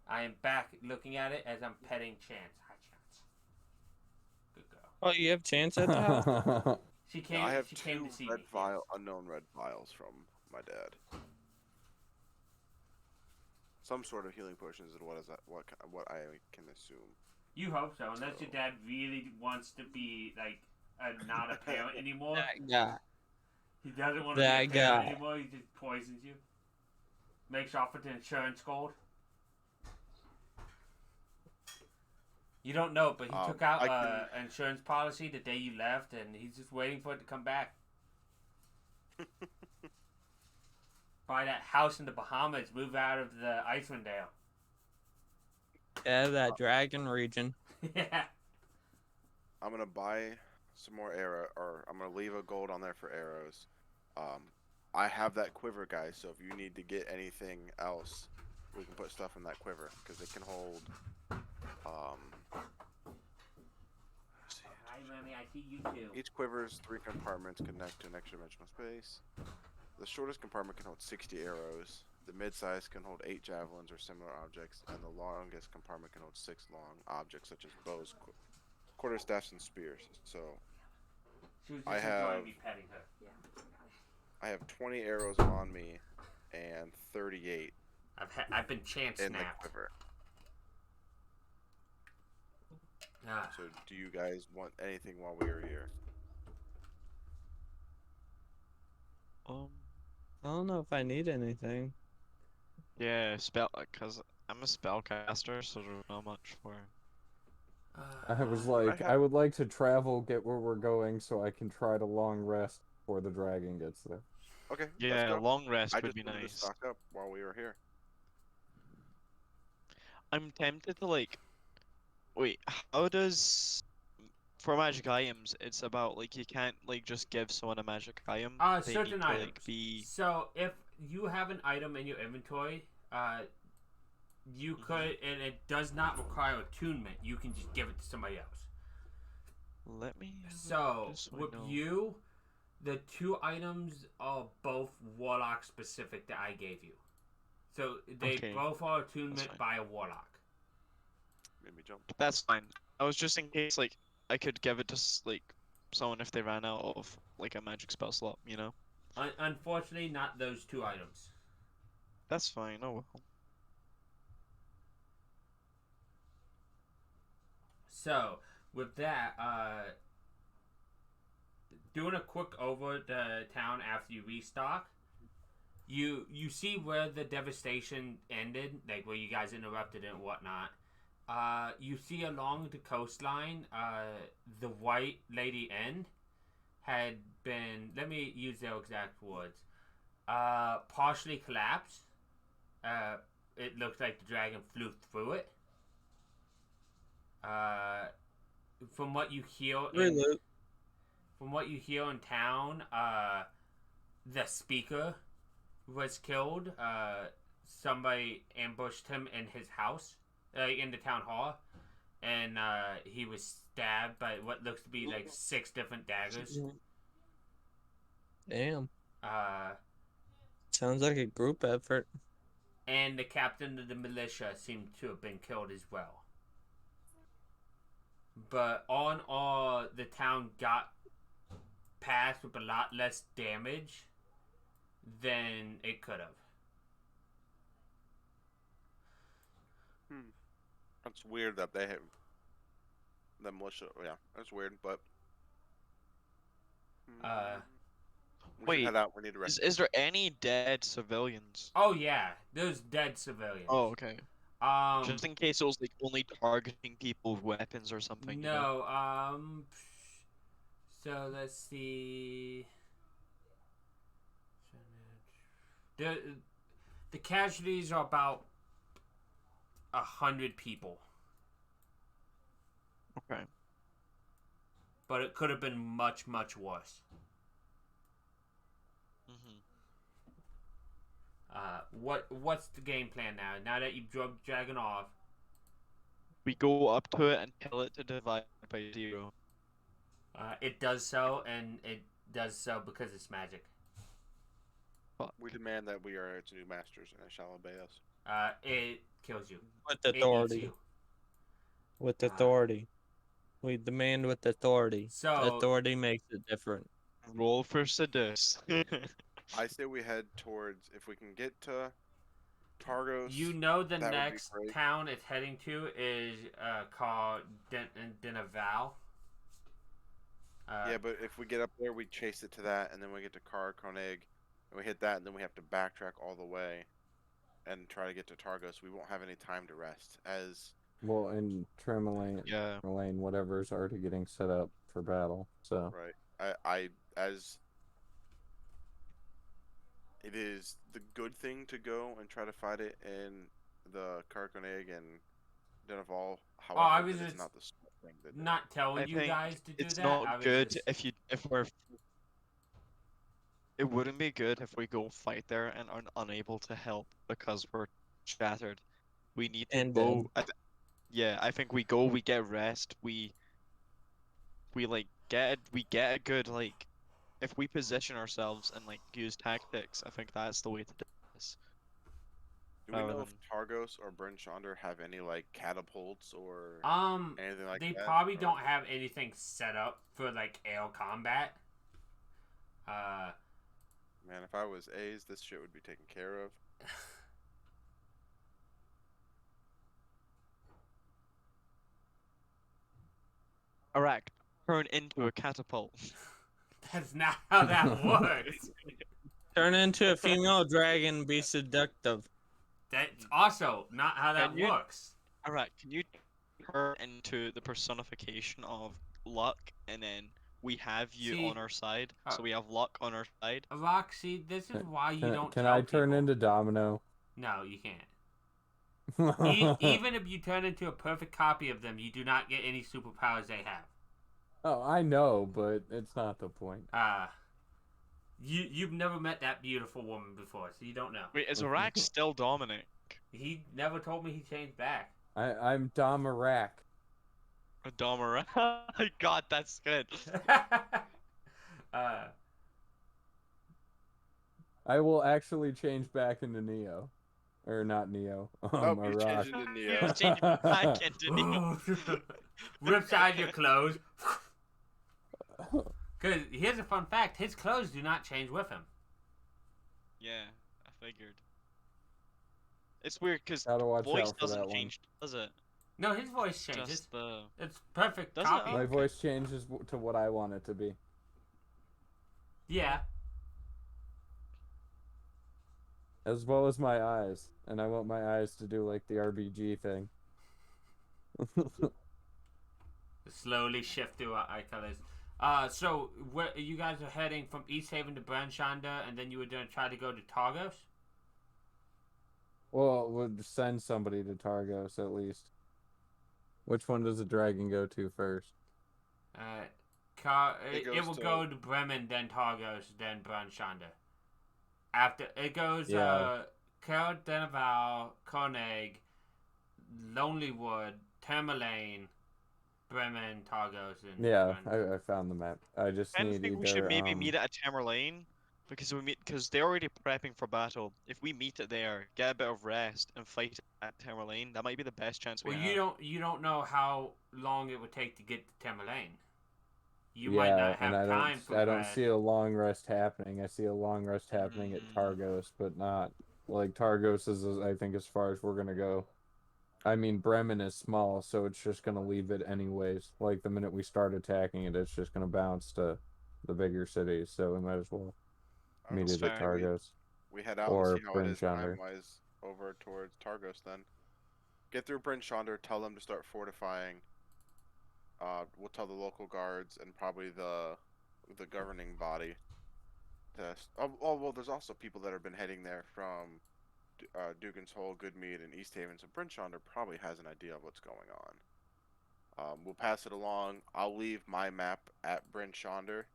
I am back looking at it as I'm petting Chance. Hi, Chance. Good girl. Oh, you have chance at the house? She Yeah, came. I have She came two to see red me. vial, unknown red vials from my dad. Some sort of healing potions is what I can assume. You hope so, unless your So- dad really wants to be like not a parent anymore. That guy. He doesn't want to be a That parent guy. anymore. He just poisons you. Makes off with the insurance gold. You don't know, but he took out I can- an insurance policy the day you left, and he's just waiting for it to come back. Buy that house in the Bahamas. Move out of the Icewind Dale. Yeah, that dragon region. Yeah. I'm gonna buy some more arrow, or I'm gonna leave a gold on there for arrows. I have that quiver, guys. So if you need to get anything else, we can put stuff in that quiver because it can hold. Hi, Mommy. I see you too. Each quiver's 3 compartments connect to an extra dimensional space. The shortest compartment can hold 60 arrows. The mid-size can hold 8 javelins or similar objects, and the longest compartment can hold 6 long objects such as bows, quarterstaffs, and spears. So She was just I enjoying have- me petting her. I have 20 arrows on me and 38 I've been chance in the snapped. quiver. Ah. So do you guys want anything while we are here? I don't know if I need anything. Yeah, cause I'm a spellcaster, so there's not much for. I was Uh, like, have- I would like to travel, get where we're going, so I can try to long rest before the dragon gets there. Okay, let's Yeah, go. long rest I would just be wanted to nice. stock up while we were here. I'm tempted to like. Wait, how does for magic items? It's about like you can't like just give someone a magic item. They certain need to items. like be. So if you have an item in your inventory, you could, and it does not require attunement. You can just give it to somebody else. Let me. have a So look just I with know. you, the 2 items are both warlock specific that I gave you. So they Okay, both are attunement fine. by a warlock. Made me jump. That's fine. I was just in case like I could give it to like someone if they ran out of like a magic spell slot, you know. Unfortunately, not those 2 items. That's fine. Oh well. So with that, doing a quick over the town after you restock, you see where the devastation ended, like where you guys interrupted it and whatnot. You see along the coastline, the White Lady Inn had been, let me use their exact words, partially collapsed. It looks like the dragon flew through it. From what you hear Really? from what you hear in town, the speaker was killed. Somebody ambushed him in his house, in the town hall, and he was stabbed by what looks to be like 6 different daggers. Damn. Uh, Sounds like a group effort. and the captain of the militia seemed to have been killed as well. But all in all, the town got past with a lot less damage than it could have. That's weird that they have the militia. Yeah, that's weird, but we Wait, should head out. We need to rest. Is there any dead civilians? Oh yeah, there's dead civilians. Oh, okay. Um, Just in case it was like only targeting people with weapons or something. You know? no, so let's see. The casualties are about 100 people, Okay. but it could have been much, much worse. Mhm. What's the game plan now? Now that you've drugged the dragon off, We go up to it and tell it to divide by 0. it does so, and it does so because it's magic. We demand that we are its new masters, and it shall obey us. It kills you. With It eats authority. you. With authority. We demand with authority. So Authority makes it different. Roll for seduce. I say we head towards, if we can get to Targos. you know the that would be next great. town it's heading to is called Dinaval. Yeah, but if we get up there, we chase it to that, and then we get to Koenig, and we hit that, and then we have to backtrack all the way and try to get to Targos. We won't have any time to rest. Well, in Tremelaine, Yeah. whatever's already getting set up for battle. So Right. As it is the good thing to go and try to fight it in the Koenig and Denival. However, I was it is just not the smart thing to do. not telling I you think guys to do it's that. I not was good just... if we're. It wouldn't be good if we go fight there and are unable to help because we're shattered. We need to And go. Yeah, I think we go. We get rest. We like get a good like. If we position ourselves and like use tactics, I think that's the way to do this. Do we Rather know if than- Targos or Bryn Shonder have any like catapults or anything like they that? probably Or, don't have anything set up for like air combat. Man, if I was A's, this shit would be taken care of. Iraq, turn into a catapult. That's not how that works. Turn into a female dragon and be seductive. That's also not how that Can you- works. Iraq, can you turn into the personification of luck, and then we have you See, on our side, so we have luck on our side. Roxy, this is why you don't Can tell I turn people. into Domino? No, you can't. Even if you turn into a perfect copy of them, you do not get any superpowers they have. Oh, I know, but it's not the point. You've never met that beautiful woman before, so you don't know. Wait, is Iraq still Dominic? He never told me he changed back. I'm Dom Iraq. A Dominic? God, that's good. I will actually change back into Neo. Or not Neo. Nope, you Iraq. changed into You Neo. just changed back into Neo. Rips out your clothes. Because here's a fun fact: his clothes do not change with him. Yeah, I figured. It's weird because Gotta watch voice out for that doesn't one. change, does it? No, his voice changes. Just the. It's perfect Does it? copy. Oh, My okay. voice changes to what I want it to be. Yeah. As well as my eyes. And I want my eyes to do like the RBG thing. Slowly shift through our eye colors. So where you guys are heading from East Haven to Branshanda, and then you were gonna try to go to Targos? Well, we'll send somebody to Targos at least. Which one does the dragon go to first? It will go to Bremen, then Targos, then Branshanda. After it goes, Kel Denaval, Koenig, Lonelywood, Tourmaline, Bremen, Targos, and Yeah, Branshanda. I found the map. I just I need think we either, should maybe meet at a Tamerlane, because they're already prepping for battle. If we meet it there, get a bit of rest, and fight at Tamerlane, that might be the best chance we Well, have. you don't know how long it would take to get to Tourmaline. You might not have and time for I don't rest. see a long rest happening. I see a long rest happening at Targos, but not like Targos is I think as far as we're gonna go. I mean Bremen is small, so it's just gonna leave it anyways. Like the minute we start attacking it, it's just gonna bounce to the bigger cities. So we might as well meet it at Targos. We head out or and see how it is Bryn Shonder. time-wise over towards Targos then. Get through Bryn Shonder, tell them to start fortifying. We'll tell the local guards and probably the governing body. Well, there's also people that have been heading there from Dugan's Hole, Goodmead, and East Haven, so Bryn Shonder probably has an idea of what's going on. We'll pass it along. I'll leave my map at Bryn Shonder,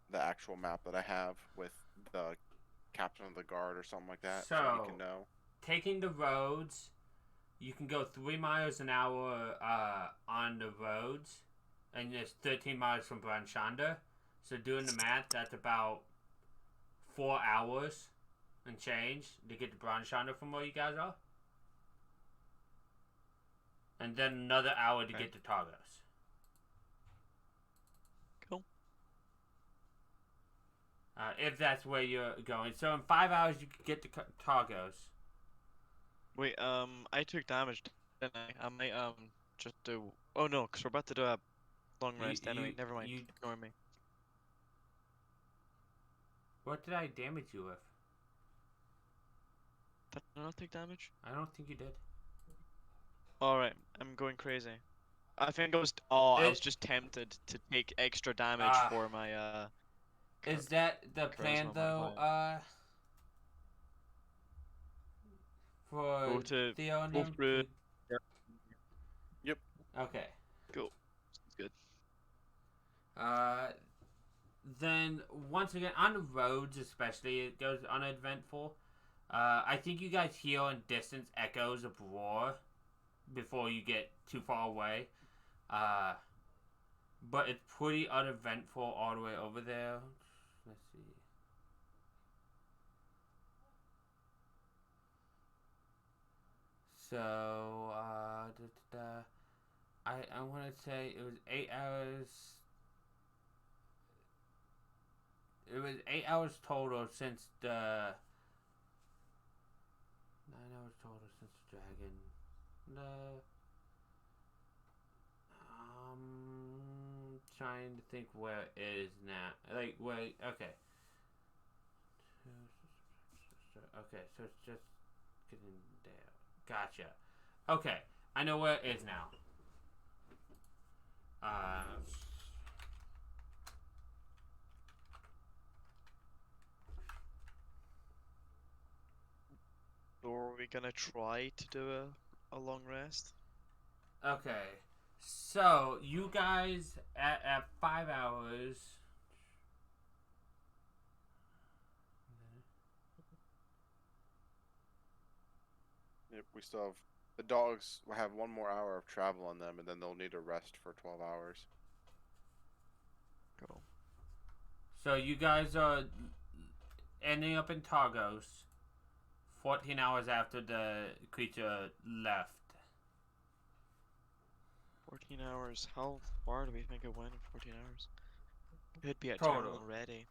the actual map that I have with the captain of the guard or something like that, so he can know. Taking the roads, you can go 3 miles an hour on the roads, and it's 13 miles from Branshanda. So doing the math, that's about 4 hours and change to get to Branshanda from where you guys are. And then another hour to get to Targos. If that's where you're going. So in 5 hours, you could get to Targos. Wait, I took damage, didn't I? I might, just do. Oh no, because we're about to do a long rest anyway. Never mind. Ignore me. What did I damage you with? Did I not take damage? I don't think you did. Alright, I'm going crazy. I think I was. Oh, I was just tempted to take extra damage for my, Is that the plan charisma though? modifier. For Go to Theo and go him? through. Yep. Okay. Go. Sounds good. Then once again on the roads, especially it goes uneventful. I think you guys hear in distance echoes of roar before you get too far away. But it's pretty uneventful all the way over there. Let's see. So, I want to say it was 8 hours. It was 8 hours total since the 9 hours total since the dragon. Trying to think where it is now. Like where? Okay. Okay, so it's just getting there. Gotcha. Okay, I know where it is now. So are we gonna try to do a long rest? Okay, so you guys at 5 hours. Yep, we still have the dogs will have 1 more hour of travel on them, and then they'll need a rest for 12 hours. Cool. So you guys are ending up in Targos 14 hours after the creature left. 14 hours. How far do we think it went in 14 hours? Could be at Total. town already.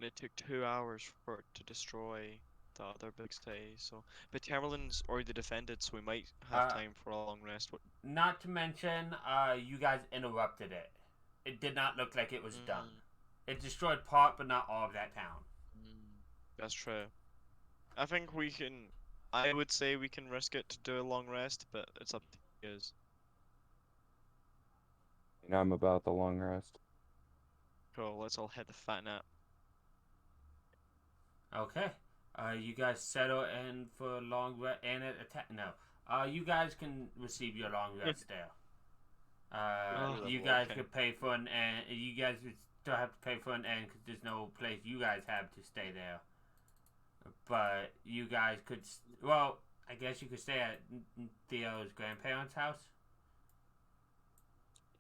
And it took 2 hours for it to destroy the other big city, so. But Tamerlane's already defended, so we might have time for a long rest. Not to mention, you guys interrupted it. It did not look like it was done. It destroyed part, but not all of that town. That's true. I think we can. I would say we can risk it to do a long rest, but it's up to you guys. And I'm about the long rest. Cool, let's all hit the fat nap. Okay. You guys settle in for a long rest and an attack. No. You guys can receive your long rest there. You guys could pay for an end. You guys would still have to pay for an end because there's no place you guys have to stay there. But you guys could. Well, I guess you could stay at Theo's grandparents' house.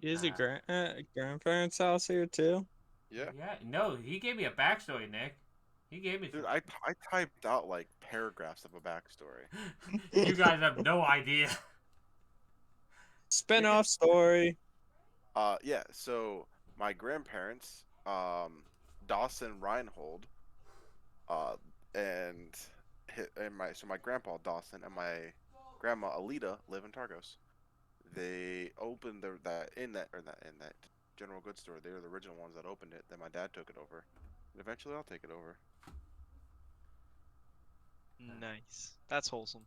Is a grandparents' house here too? Yeah. Yeah. No, he gave me a backstory, Nick. He gave me. Dude, I typed out like paragraphs of a backstory. You guys have no idea. Spin-off story. Yeah. So my grandparents, Dawson Reinhold, and my grandpa Dawson and my grandma Alita live in Targos. They opened that general goods store. They were the original ones that opened it. Then my dad took it over. And eventually, I'll take it over. Nice. That's wholesome.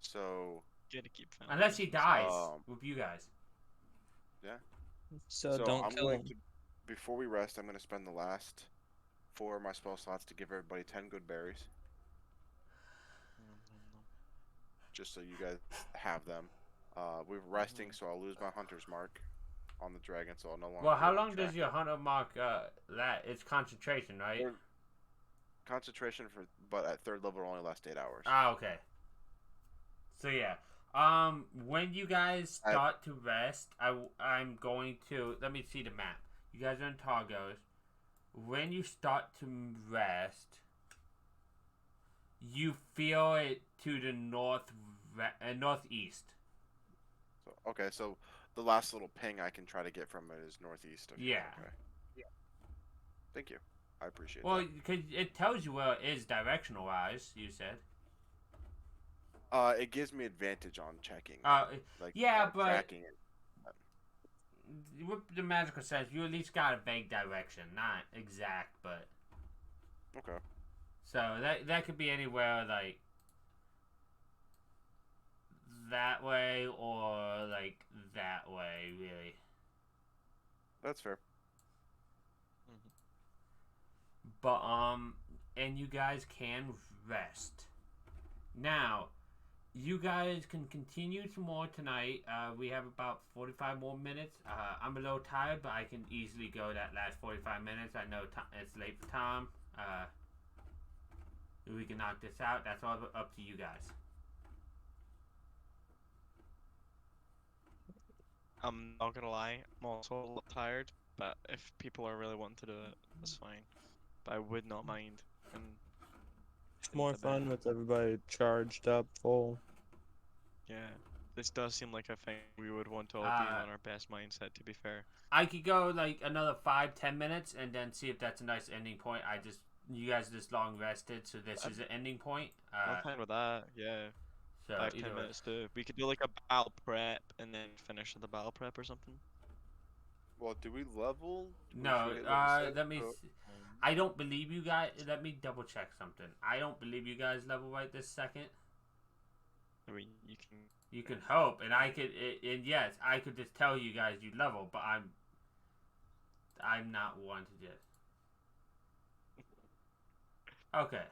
So. Gotta keep family. Unless he dies with you guys. Yeah. So don't I'm kill going him. to, before we rest, I'm going to spend the last 4 of my spell slots to give everybody 10 good berries. Just so you guys have them. We're resting, so I'll lose my hunter's mark on the dragon, so I'll no longer. Well, how long does your hunter mark it's concentration, right? Concentration but at 3rd level, it only lasts 8 hours. Ah, okay. So yeah, when you guys start to rest, I'm going to let me see the map. You guys are in Targos. When you start to rest, you feel it to the northeast. So, okay, so the last little ping I can try to get from it is northeast of here. Yeah. Okay. Thank you. I appreciate Well, that. because it tells you where it is directional wise. You said. It gives me advantage on checking, like Yeah, but tracking it. with the magical sense, you at least got a vague direction, not exact, but Okay. so that could be anywhere like that way or like that way, really. That's fair. But and you guys can rest. Now, you guys can continue some more tonight. We have about 45 more minutes. I'm a little tired, but I can easily go that last 45 minutes. I know it's late for Tom. We can knock this out. That's all up to you guys. I'm not gonna lie, I'm also a little tired, but if people are really wanting to do it, that's fine. But I would not mind. And It's more the bed. fun with everybody charged up full. Yeah, this does seem like a thing we would want to all be on our best mindset. To be fair. I could go like another 5-10 minutes and then see if that's a nice ending point. You guys just long rested, so this is an ending point. I'm fine with that. Yeah, So 5-10 either way. minutes too. We could do like a battle prep and then finish the battle prep or something. Well, do we level? No, Should we hit level 6? let me. I don't believe you guys. Let me double check something. I don't believe you guys level right this second. I mean, you can. You can hope, and I could, and yes, I could just tell you guys you level, but I'm not one to just. Okay.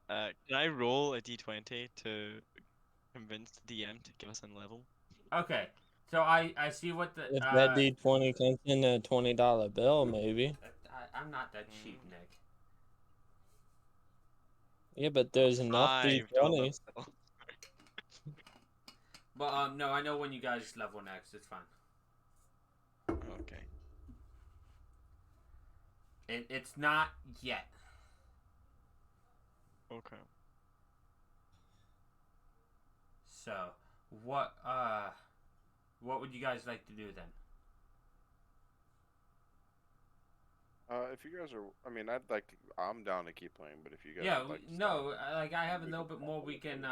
Can I roll a d20 to convince the DM to give us a level? Okay. So I see what the. If that D20 comes in a $20 bill, maybe. I'm not that cheap, Nick. Yeah, but there's enough $5 D20s. bill. But no, I know when you guys level next. It's fine. Okay. It's not yet. Okay. So what would you guys like to do then? If you guys are, I mean, I'm down to keep playing, but if you guys Yeah, would like to no, stop, like I have a we little can bit more we can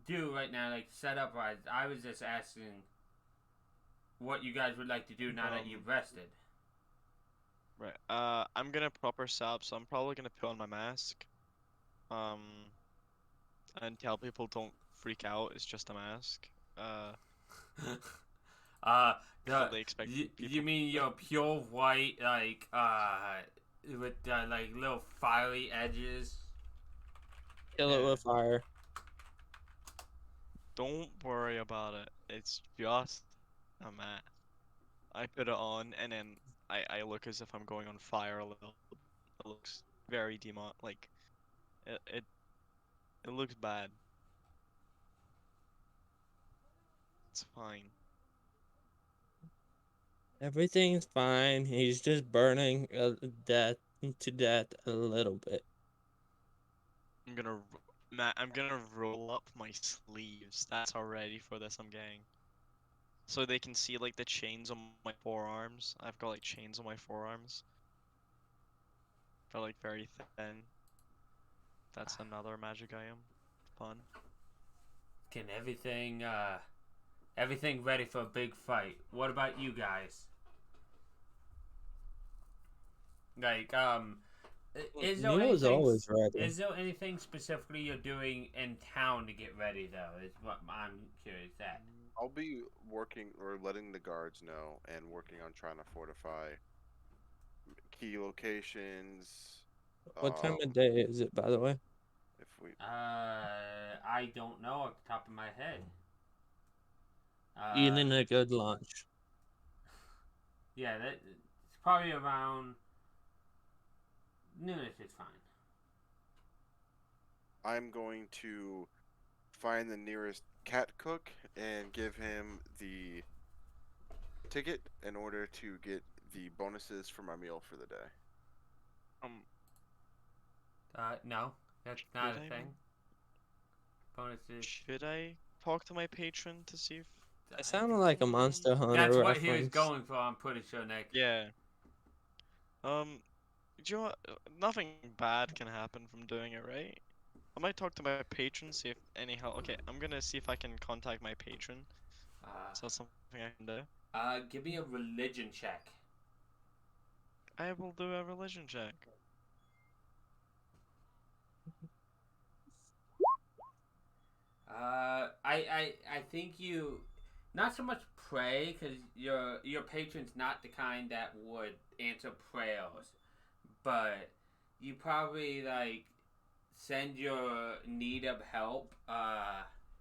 do right now, like set up wise. I was just asking what you guys would like to do now that you've rested. Right. I'm gonna proper sub, so I'm probably gonna put on my mask. And tell people don't freak out. It's just a mask. So they expect you people. mean your pure white, like with like little fiery edges? Kill it Yeah. with fire. Don't worry about it. It's just a mask. I put it on, and then I look as if I'm going on fire a little. It looks very like it looks bad. It's fine. Everything's fine. He's just burning to death a little bit. I'm gonna roll up my sleeves. That's how ready for this I'm getting. So they can see like the chains on my forearms. I've got like chains on my forearms. They're like very thin. That's another magic item. Fun. Can everything ready for a big fight? What about you guys? Like is there Neil's anything? always ready. Is there anything specifically you're doing in town to get ready though? Is what I'm curious at. I'll be working or letting the guards know and working on trying to fortify key locations. What time of day is it, by the way? If we, I don't know off the top of my head. Eating a good lunch. Yeah, it's probably around noonish. It's fine. I'm going to find the nearest cat cook and give him the ticket in order to get the bonuses for my meal for the day. No, that's not a thing. bonuses. Should I talk to my patron to see if? I sounded like a Monster Hunter That's what reference. he was going for. I'm pretty sure, Nick. Yeah. Do you know what? Nothing bad can happen from doing it, right? I might talk to my patron, see if any help. Okay, I'm gonna see if I can contact my patron. Is that something I can do? Give me a religion check. I will do a religion check. I think you, not so much pray, because your patron's not the kind that would answer prayers, but you probably like send your need of help,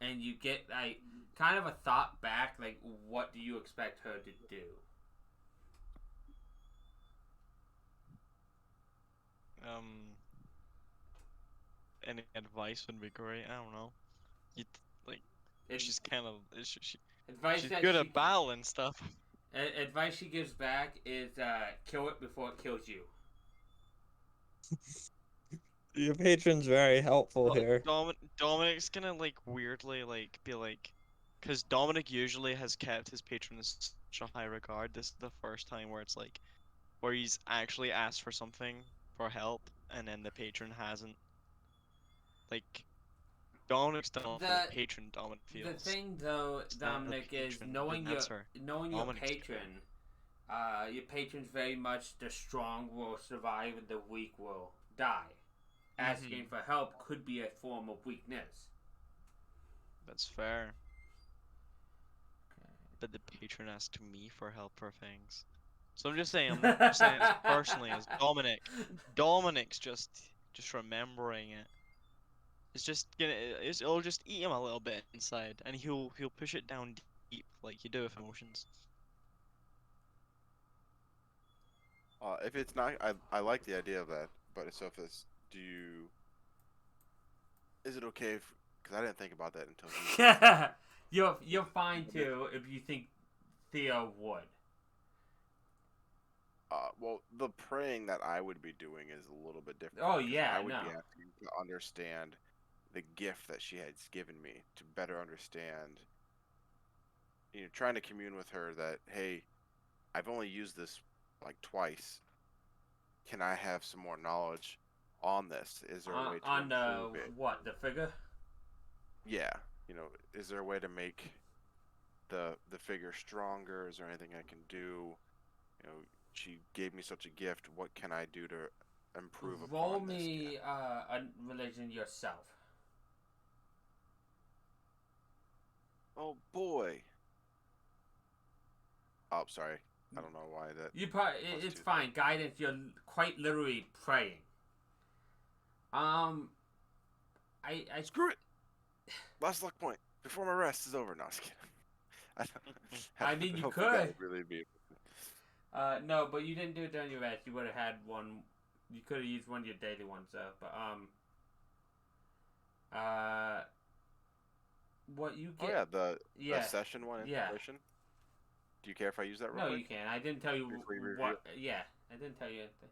and you get like kind of a thought back, like what do you expect her to do? Any advice would be great. I don't know. You like, she's kind of Advice she's that good she at battle and stuff. advice she gives back is kill it before it kills you. Your patron's very helpful Well, here. Dominic's gonna like weirdly like be like, because Dominic usually has kept his patron in such a high regard. This is the first time where it's like, where he's actually asked for something for help, and then the patron hasn't. Like, Dominic's done for the patron. Dominic feels. The thing though, Dominic, is knowing your patron. Your patron's very much the strong will survive and the weak will die. Asking for help could be a form of weakness. That's fair. But the patron asked me for help for things. So I'm just saying, as personally as Dominic. Dominic's just remembering it. It's just gonna, it'll just eat him a little bit inside, and he'll push it down deep like you do with emotions. If it's not, I like the idea of that. But so if it's, is it okay if? Because I didn't think about that until You're fine too if you think Theo would. Well, the praying that I would be doing is a little bit different. Oh yeah, I would be asking to understand the gift that she has given me, to better understand. Trying to commune with her that, hey, I've only used this like twice. Can I have some more knowledge on this? Is there a way to improve it? What, the figure? Yeah, is there a way to make the figure stronger? Is there anything I can do? She gave me such a gift. What can I do to improve Roll upon this? Roll me a religion yourself. Oh boy. Oh, sorry. I don't know why that. You probably it's fine. Guidance. You're quite literally praying. I Screw it. Last luck point before my rest is over. No, I was kidding. I mean, you could. Really be. No, but you didn't do it during your rest. You would have had one. You could have used one of your daily ones, though. But what you get? Oh yeah, the session one information. Do you care if I use that real quick? No, you can. I didn't tell you what. Yeah, I didn't tell you anything.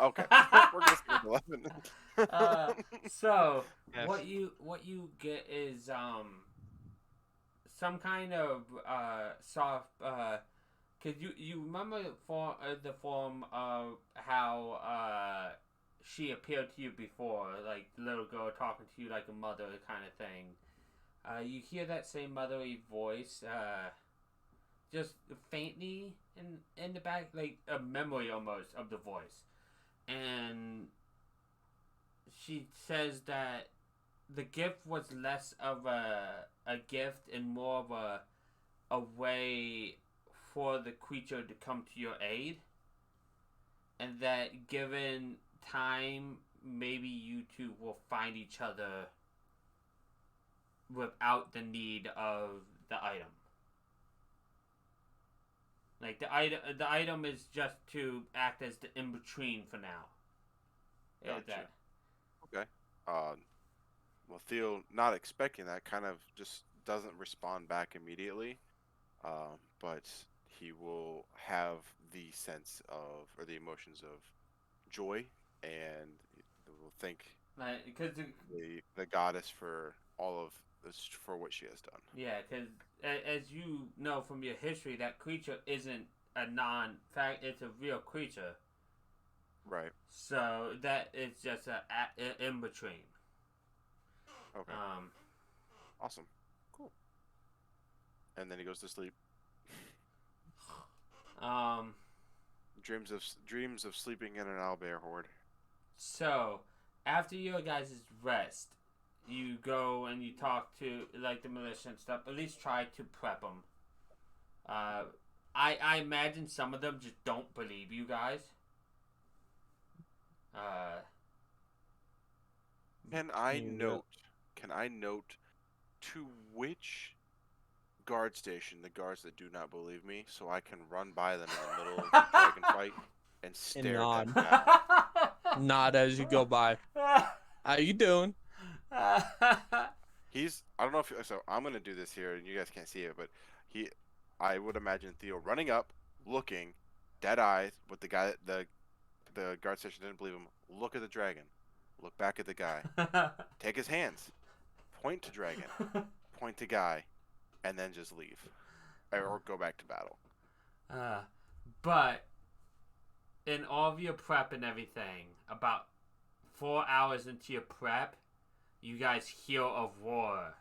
Okay, we're gonna skip 11. So what you get is some kind of soft cause you remember the form of how she appeared to you before, like the little girl talking to you like a mother kind of thing. You hear that same motherly voice, just faintly in the back, like a memory almost of the voice. And she says that the gift was less of a gift and more of a way for the creature to come to your aid. And that given time, maybe you two will find each other without the need of the item. Like the item is just to act as the in between for now. Gotcha. Okay. Well, Theo, not expecting that, kind of just doesn't respond back immediately. But he will have the sense of, or the emotions of joy, and will think, Because the goddess for all of this, for what she has done. yeah, because as you know from your history, that creature isn't a non-fact; it's a real creature. Right. So that is just a in between. Okay. Awesome. Cool. And then he goes to sleep. Dreams of sleeping in an owlbear horde. So after your guys' rest, you go and you talk to like the militia and stuff. At least try to prep them. I imagine some of them just don't believe you guys. Can I Yeah. note? Can I note to which guard station the guards that do not believe me, so I can run by them in the middle of the dragon fight and stare them nod. down? Nod as you go by. How you doing? I don't know if so. I'm gonna do this here, and you guys can't see it, but I would imagine Theo running up, looking, dead eyes, with the guy, the guard station didn't believe him. Look at the dragon, look back at the guy, take his hands, point to dragon, point to guy, and then just leave, or go back to battle. But in all of your prep and everything, about 4 hours into your prep, you guys hear a roar.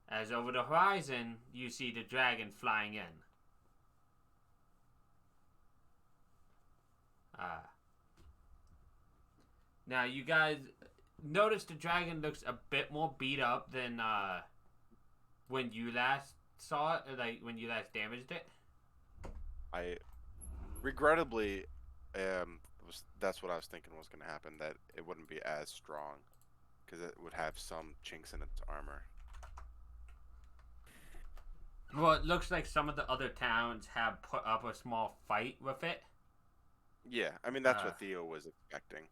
As over the horizon, you see the dragon flying in. Now, you guys notice the dragon looks a bit more beat up than when you last saw it, or like when you last damaged it. I regrettably, that's what I was thinking was going to happen. That it wouldn't be as strong because it would have some chinks in its armor. Well, it looks like some of the other towns have put up a small fight with it. Yeah, I mean that's what Theo was expecting.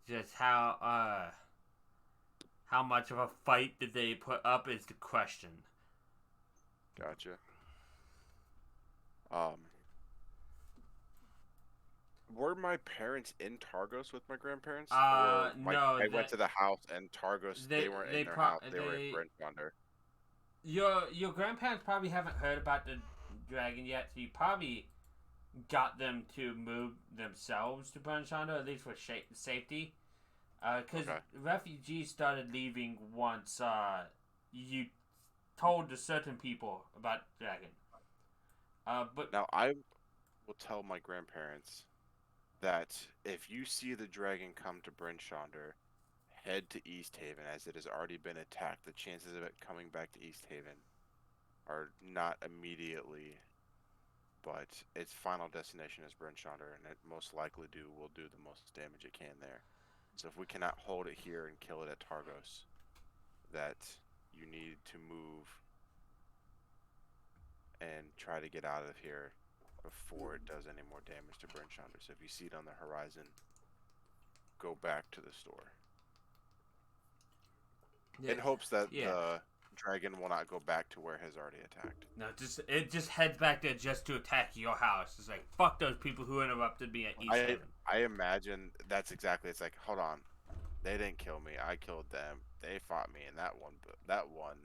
Just how much of a fight did they put up is the question. Gotcha. Were my parents in Targos with my grandparents? No. I went to the house and Targos. They weren't in their house. They were in Brent Yonder. Your grandparents probably haven't heard about the dragon yet, so you probably got them to move themselves to Brunshanda, at least for safety. Because refugees started leaving once you told to certain people about the dragon. But now I will tell my grandparents that if you see the dragon come to Bryn Shonder, head to East Haven, as it has already been attacked. The chances of it coming back to East Haven are not immediately, but its final destination is Bryn Shonder, and it most likely will do the most damage it can there. So if we cannot hold it here and kill it at Targos, that you need to move and try to get out of here before it does any more damage to Bryn Shonder. So if you see it on the horizon, go back to the store. Yeah. In hopes that the dragon will not go back to where it has already attacked. No, it just heads back there just to attack your house. It's like, fuck those people who interrupted me at East Haven. I imagine that's exactly. It's like, hold on, they didn't kill me. I killed them. They fought me in that one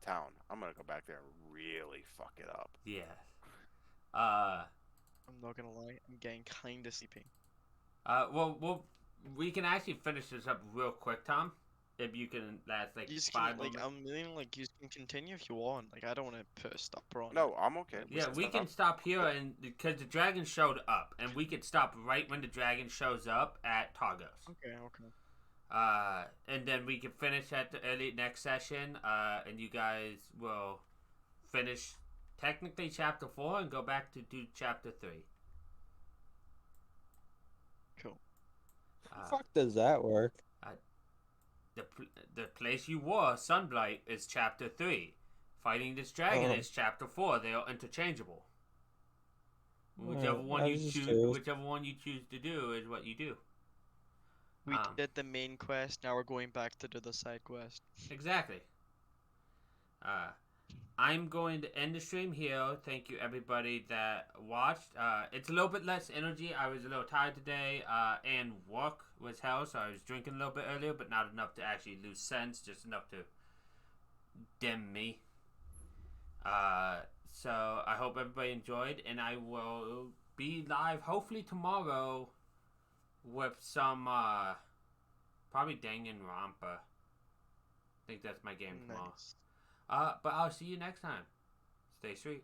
town. I'm gonna go back there and really fuck it up. Yeah. I'm not gonna lie, I'm getting kinda sleepy. Well, we can actually finish this up real quick, Tom. If you can, that's like 5 minutes. I'm meaning like you can continue if you want. Like I don't want to put a stopper on. No, I'm okay. Yeah, we can stop here, and because the dragon showed up, and we could stop right when the dragon shows up at Targos. Okay. And then we can finish at the early next session. And you guys will finish technically chapter 4 and go back to do chapter 3. Cool. How the fuck does that work? The place you were, Sunblight, is chapter 3. Fighting this dragon is chapter 4. They are interchangeable. Whichever one you choose to do is what you do. We did the main quest. Now we're going back to do the side quest. Exactly. I'm going to end the stream here. Thank you, everybody that watched. It's a little bit less energy. I was a little tired today, and work was hell, so I was drinking a little bit earlier, but not enough to actually lose sense, just enough to dim me. So I hope everybody enjoyed, and I will be live hopefully tomorrow with some probably Danganronpa. I think that's my game tomorrow. Nice. But I'll see you next time. Stay sweet.